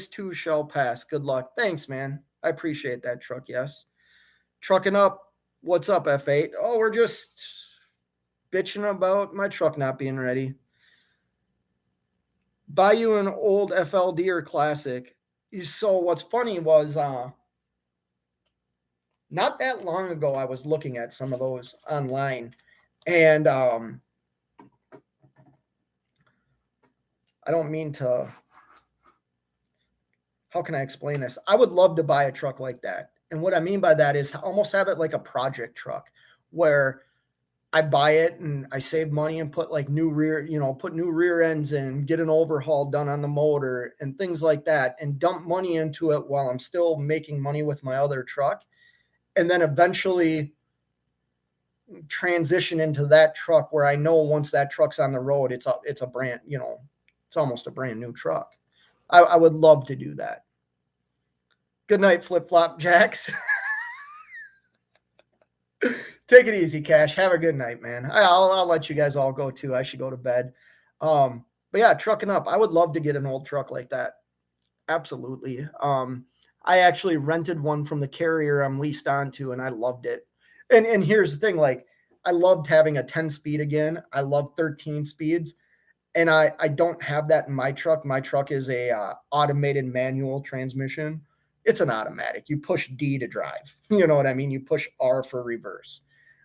too shall pass. Good luck. Thanks, man. I appreciate that, truck, yes. Trucking up. What's up, F8? Oh, we're just bitching about my truck not being ready. Buy you an old FLD or classic. So what's funny was not that long ago, I was looking at some of those online, and I don't mean to, how can I explain this? I would love to buy a truck like that. And what I mean by that is almost have it like a project truck where I buy it and I save money and put like new rear ends in, get an overhaul done on the motor and things like that, and dump money into it while I'm still making money with my other truck. And then eventually transition into that truck where I know once that truck's on the road, it's a brand, it's almost a brand new truck. I would love to do that. Good night, Flip Flop Jacks. Take it easy, Cash. Have a good night, man. I'll let you guys all go too. I should go to bed. But yeah, trucking up. I would love to get an old truck like that. Absolutely. I actually rented one from the carrier I'm leased onto, and I loved it. And here's the thing, like I loved having a 10-speed again. I love 13 speeds. And I don't have that in my truck. My truck is a automated manual transmission. It's an automatic. You push D to drive. You know what I mean? You push R for reverse.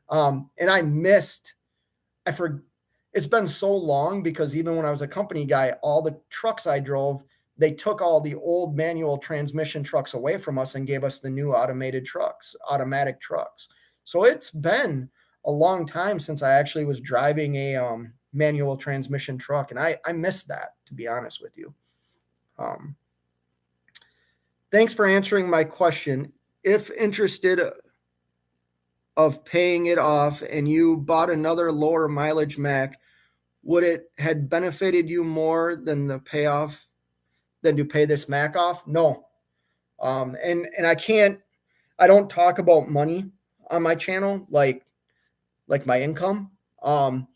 And it's been so long because even when I was a company guy, all the trucks I drove, they took all the old manual transmission trucks away from us and gave us the new automated trucks, automatic trucks. So it's been a long time since I actually was driving a manual transmission truck, and I miss that, to be honest with you. Thanks for answering my question. If interested of paying it off and you bought another lower mileage Mac, would it had benefited you more than the payoff than to pay this Mac off? No. And I don't talk about money on my channel, like my income. I'll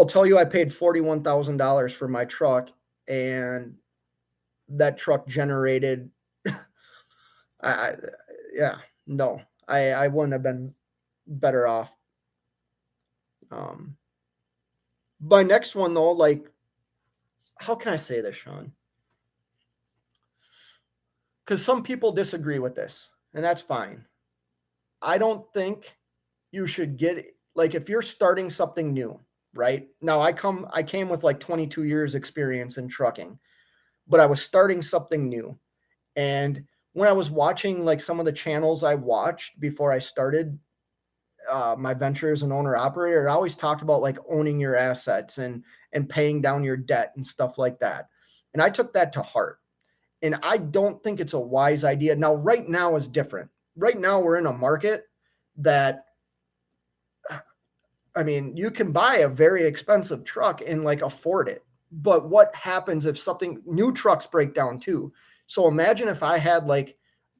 tell you, I paid $41,000 for my truck, and that truck generated, yeah, no, I wouldn't have been better off. My next one though, like, how can I say this, Sean? Because some people disagree with this, and that's fine. I don't think you should get, like, if you're starting something new, right? Now I came with like 22 years experience in trucking, but I was starting something new. And when I was watching like some of the channels I watched before I started my venture as an owner operator, I always talked about like owning your assets and paying down your debt and stuff like that. And I took that to heart. And I don't think it's a wise idea. Now, right now is different. Right now we're in a market that, I mean, you can buy a very expensive truck and like afford it. But what happens if something new trucks break down too? So imagine if I had like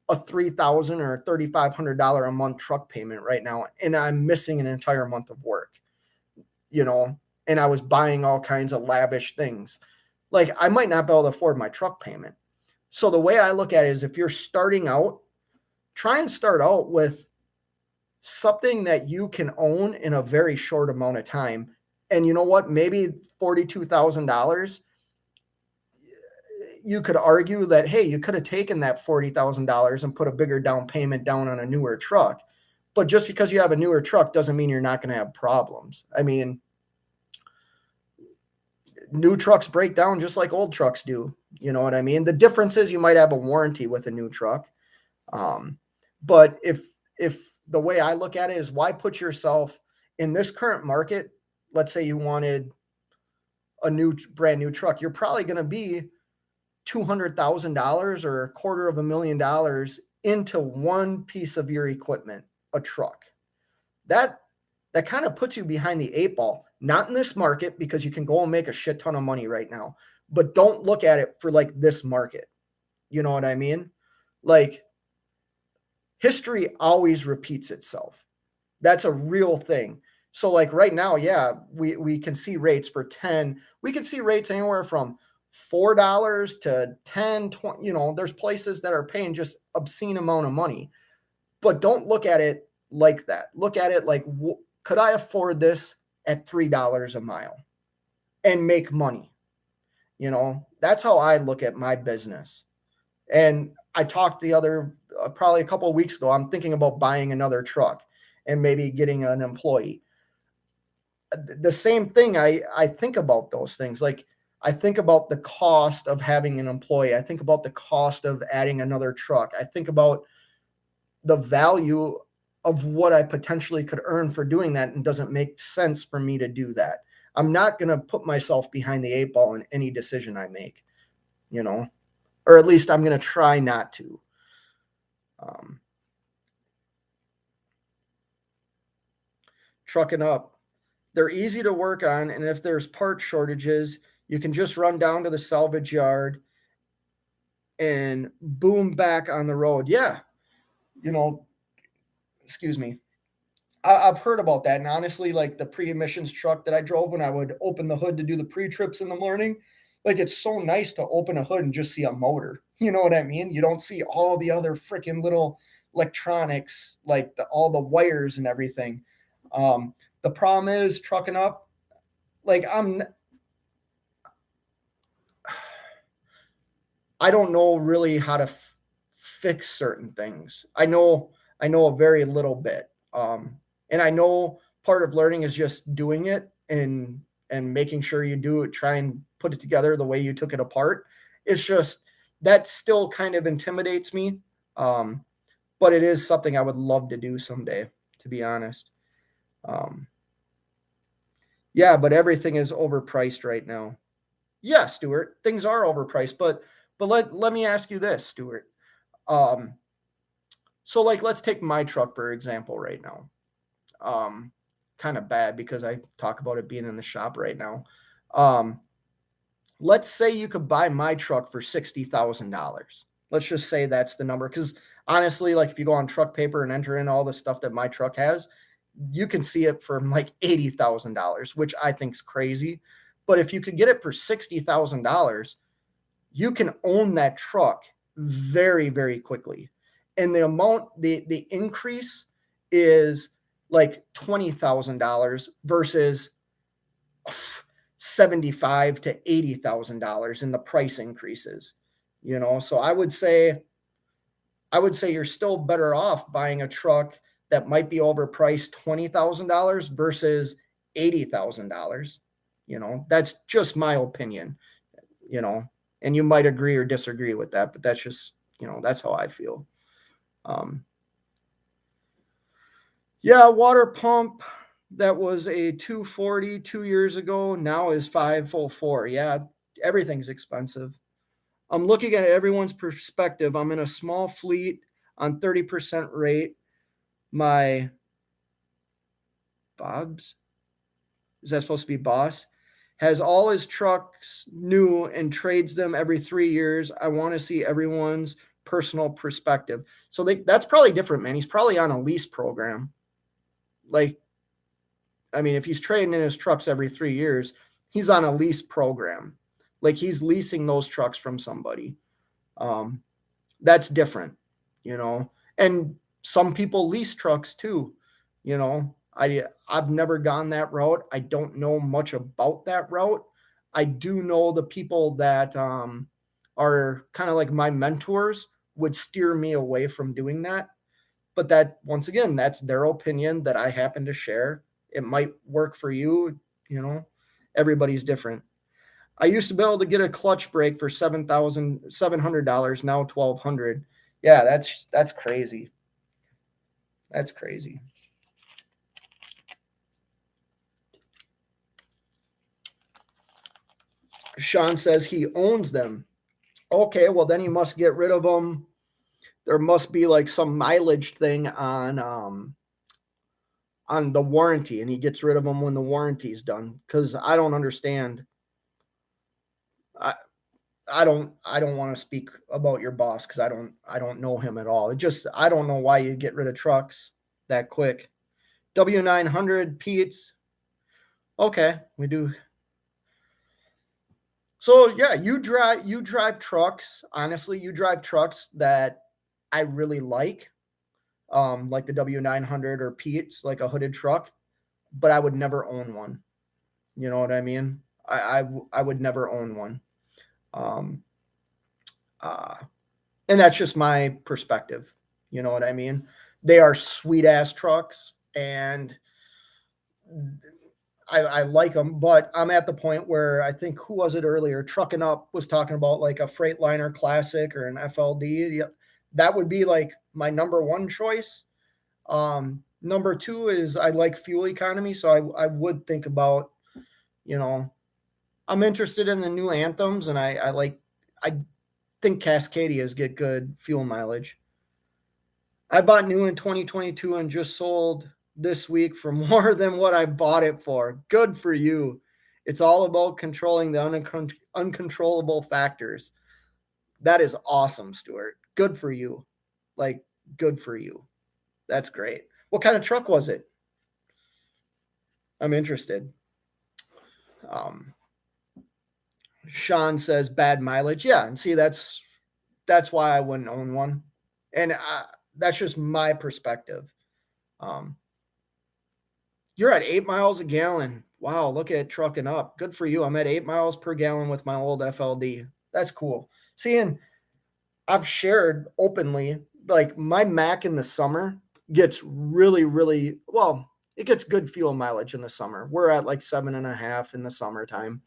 a $3,000 or $3,500 a month truck payment right now, and I'm missing an entire month of work, and I was buying all kinds of lavish things. Like, I might not be able to afford my truck payment. So the way I look at it is, if you're starting out, try and start out with something that you can own in a very short amount of time. And you know what? Maybe $42,000, you could argue that, hey, you could have taken that $40,000 and put a bigger down payment down on a newer truck. But just because you have a newer truck doesn't mean you're not going to have problems. I mean, new trucks break down just like old trucks do. You know what I mean? The difference is you might have a warranty with a new truck. But if the way I look at it is, why put yourself in this current market? Let's say you wanted a brand new truck. You're probably going to be $200,000 or $250,000 into one piece of your equipment, a truck. That kind of puts you behind the eight ball. Not in this market, because you can go and make a shit ton of money right now. But don't look at it for like this market. You know what I mean? Like, history always repeats itself. That's a real thing. So like right now, yeah, we can see rates for 10. We can see rates anywhere from $4 to 10, 20, there's places that are paying just obscene amount of money. But don't look at it like that. Look at it like, could I afford this at $3 a mile and make money? That's how I look at my business. And I talked probably a couple of weeks ago, I'm thinking about buying another truck and maybe getting an employee. The same thing, I think about those things. Like, I think about the cost of having an employee. I think about the cost of adding another truck. I think about the value of what I potentially could earn for doing that, and doesn't make sense for me to do that. I'm not going to put myself behind the eight ball in any decision I make, or at least I'm going to try not to. Trucking up. They're easy to work on, and if there's part shortages, you can just run down to the salvage yard and boom, back on the road. Yeah. Excuse me. I've heard about that. And honestly, like the pre-emissions truck that I drove, when I would open the hood to do the pre-trips in the morning, like, it's so nice to open a hood and just see a motor. You know what I mean? You don't see all the other freaking little electronics, like all the wires and everything. The problem is trucking up. Like, I don't know really how to fix certain things. I know a very little bit. And I know part of learning is just doing it and making sure you do it, try and put it together the way you took it apart. It's just that still kind of intimidates me. Um, but it is something I would love to do someday, to be honest. Um, yeah, but everything is overpriced right now. Yeah, Stuart, things are overpriced, but let me ask you this, Stuart. Um, so like let's take my truck for example right now. Um, Kind of bad because I talk about it being in the shop right now. Um, let's say you could buy my truck for $60,000. Let's just say that's the number. Because honestly, like if you go on truck paper and enter in all the stuff that my truck has, you can see it for like $80,000, which I think is crazy. But if you could get it for $60,000, you can own that truck very, very quickly. And the increase is like $20,000 versus 75 to $80,000 in the price increases. So I would say you're still better off buying a truck that might be overpriced $20,000 versus $80,000. That's just my opinion, you know, and you might agree or disagree with that, but that's just, that's how I feel. Um, yeah, water pump that was a 240 2 years ago now is 504. Yeah, everything's expensive. I'm looking at everyone's perspective. I'm in a small fleet on 30% rate. My Bob's, is that supposed to be boss? Has all his trucks new and trades them every 3 years. I want to see everyone's personal perspective. So that's probably different, man. He's probably on a lease program. Like, I mean, if he's trading in his trucks every 3 years, he's on a lease program. Like he's leasing those trucks from somebody. Um, that's different, you know. And some people lease trucks too, you know. I've never gone that route. I don't know much about that route. I do know the people that are kind of like my mentors would steer me away from doing that. But that, once again, that's their opinion that I happen to share. It might work for you, you know. Everybody's different. I used to be able to get a clutch brake for $7,700. Now 1,200. Yeah, that's crazy. That's crazy. Sean says he owns them. Okay, well then he must get rid of them. There must be like some mileage thing on the warranty, and he gets rid of them when the warranty's done. Because I don't understand. I I don't want to speak about your boss because I don't know him at all. It just I don't know why you get rid of trucks that quick. W900 Pete's. Okay, we do. So yeah, you drive trucks. Honestly, you drive trucks that I really like the W900 or Pete's, like a hooded truck. But I would never own one. You know what I mean? I would never own one. Um, uh, and that's just my perspective. You know what I mean? They are sweet ass trucks, and I like them, but I'm at the point where I think who was it earlier? Trucking Up was talking about like a Freightliner Classic or an FLD. Yeah, that would be like my number one choice. Number two is I like fuel economy, so I would think about, you know, I'm interested in the new anthems, and I think Cascadias get good fuel mileage. I bought new in 2022 and just sold this week for more than what I bought it for. Good for you. It's all about controlling the uncontrollable factors. That is awesome, Stuart. Good for you. Like, good for you. That's great. What kind of truck was it? I'm interested. Um, Sean says bad mileage. Yeah, and see that's why I wouldn't own one, and that's just my perspective. Um, You're at 8 miles a gallon. Wow, look at trucking up. Good for you. I'm at 8 miles per gallon with my old FLD. That's cool. See, and I've shared openly, like my Mac in the summer gets really, really well, it gets good fuel mileage in the summer. We're at like 7.5 in the summertime,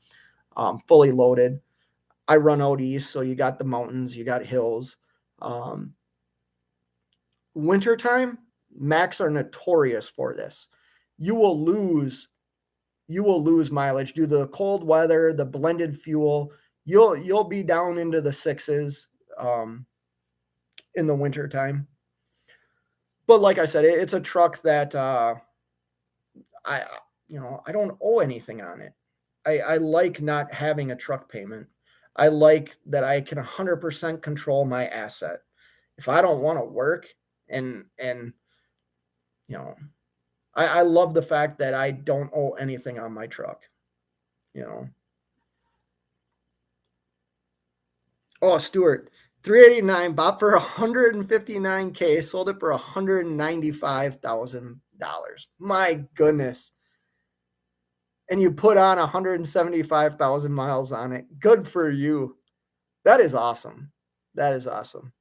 fully loaded. I run out east, so you got the mountains, you got hills. Um, Wintertime, Macs are notorious for this. You will lose you will lose mileage due to the cold weather, the blended fuel. You'll be down into the sixes in the wintertime. But like I said, it's a truck that I I don't owe anything on it. I like not having a truck payment. I like that I can 100% control my asset. If I don't want to work and you know, I love the fact that I don't owe anything on my truck. You know. Oh, Stuart, 389 bought for 159K, sold it for $195,000. My goodness. And you put on 175,000 miles on it. Good for you. That is awesome. That is awesome.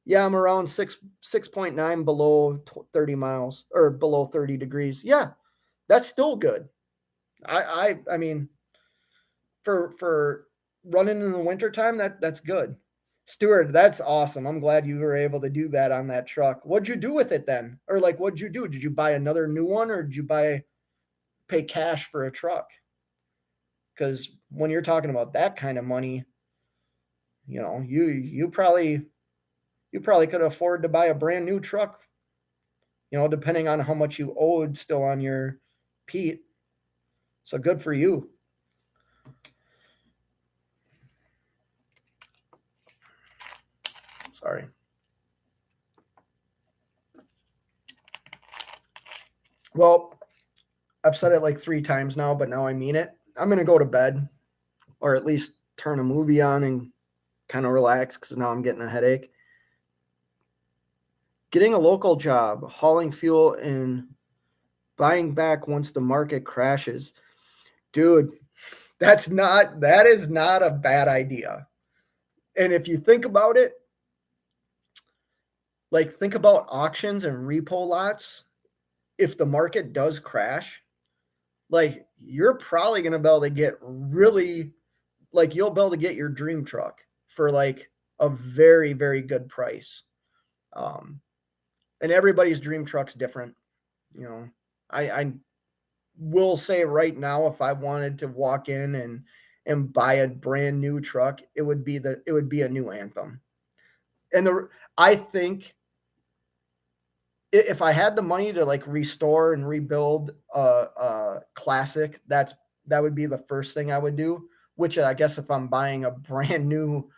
Yeah, I'm around 6.9 below 30 miles or below 30 degrees. Yeah, that's still good. I mean, for running in the wintertime, that's good. Stuart, that's awesome. I'm glad you were able to do that on that truck. What'd you do with it then? Or like what'd you do? Did you buy another new one or did you pay cash for a truck? Because when you're talking about that kind of money, you probably could afford to buy a brand new truck, depending on how much you owed still on your Pete. So good for you. Sorry. Well, I've said it like 3 times now, but now I mean it. I'm going to go to bed or at least turn a movie on and kind of relax because now I'm getting a headache. Getting a local job, hauling fuel, and buying back once the market crashes. Dude, that is not a bad idea. And if you think about it, like think about auctions and repo lots. If the market does crash, like you're probably going to be able to get really, like you'll be able to get your dream truck for like a very, very good price. And everybody's dream truck's different. I will say right now, if I wanted to walk in and buy a brand new truck, it would be a new Anthem. And I think if I had the money to like restore and rebuild a classic, that would be the first thing I would do. Which I guess if I'm buying a brand new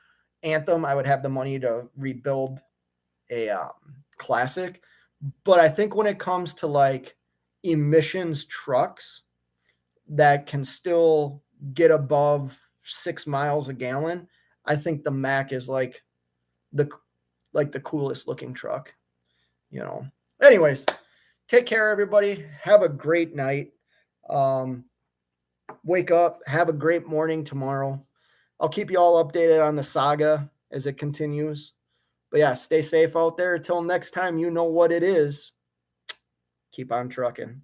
Anthem, I would have the money to rebuild a classic. But I think when it comes to like emissions trucks that can still get above 6 miles a gallon, I think the Mac is like the coolest looking truck. Anyways, take care, everybody. Have a great night. Wake up. Have a great morning tomorrow. I'll keep you all updated on the saga as it continues. But yeah, stay safe out there. Until next time, you know what it is. Keep on trucking.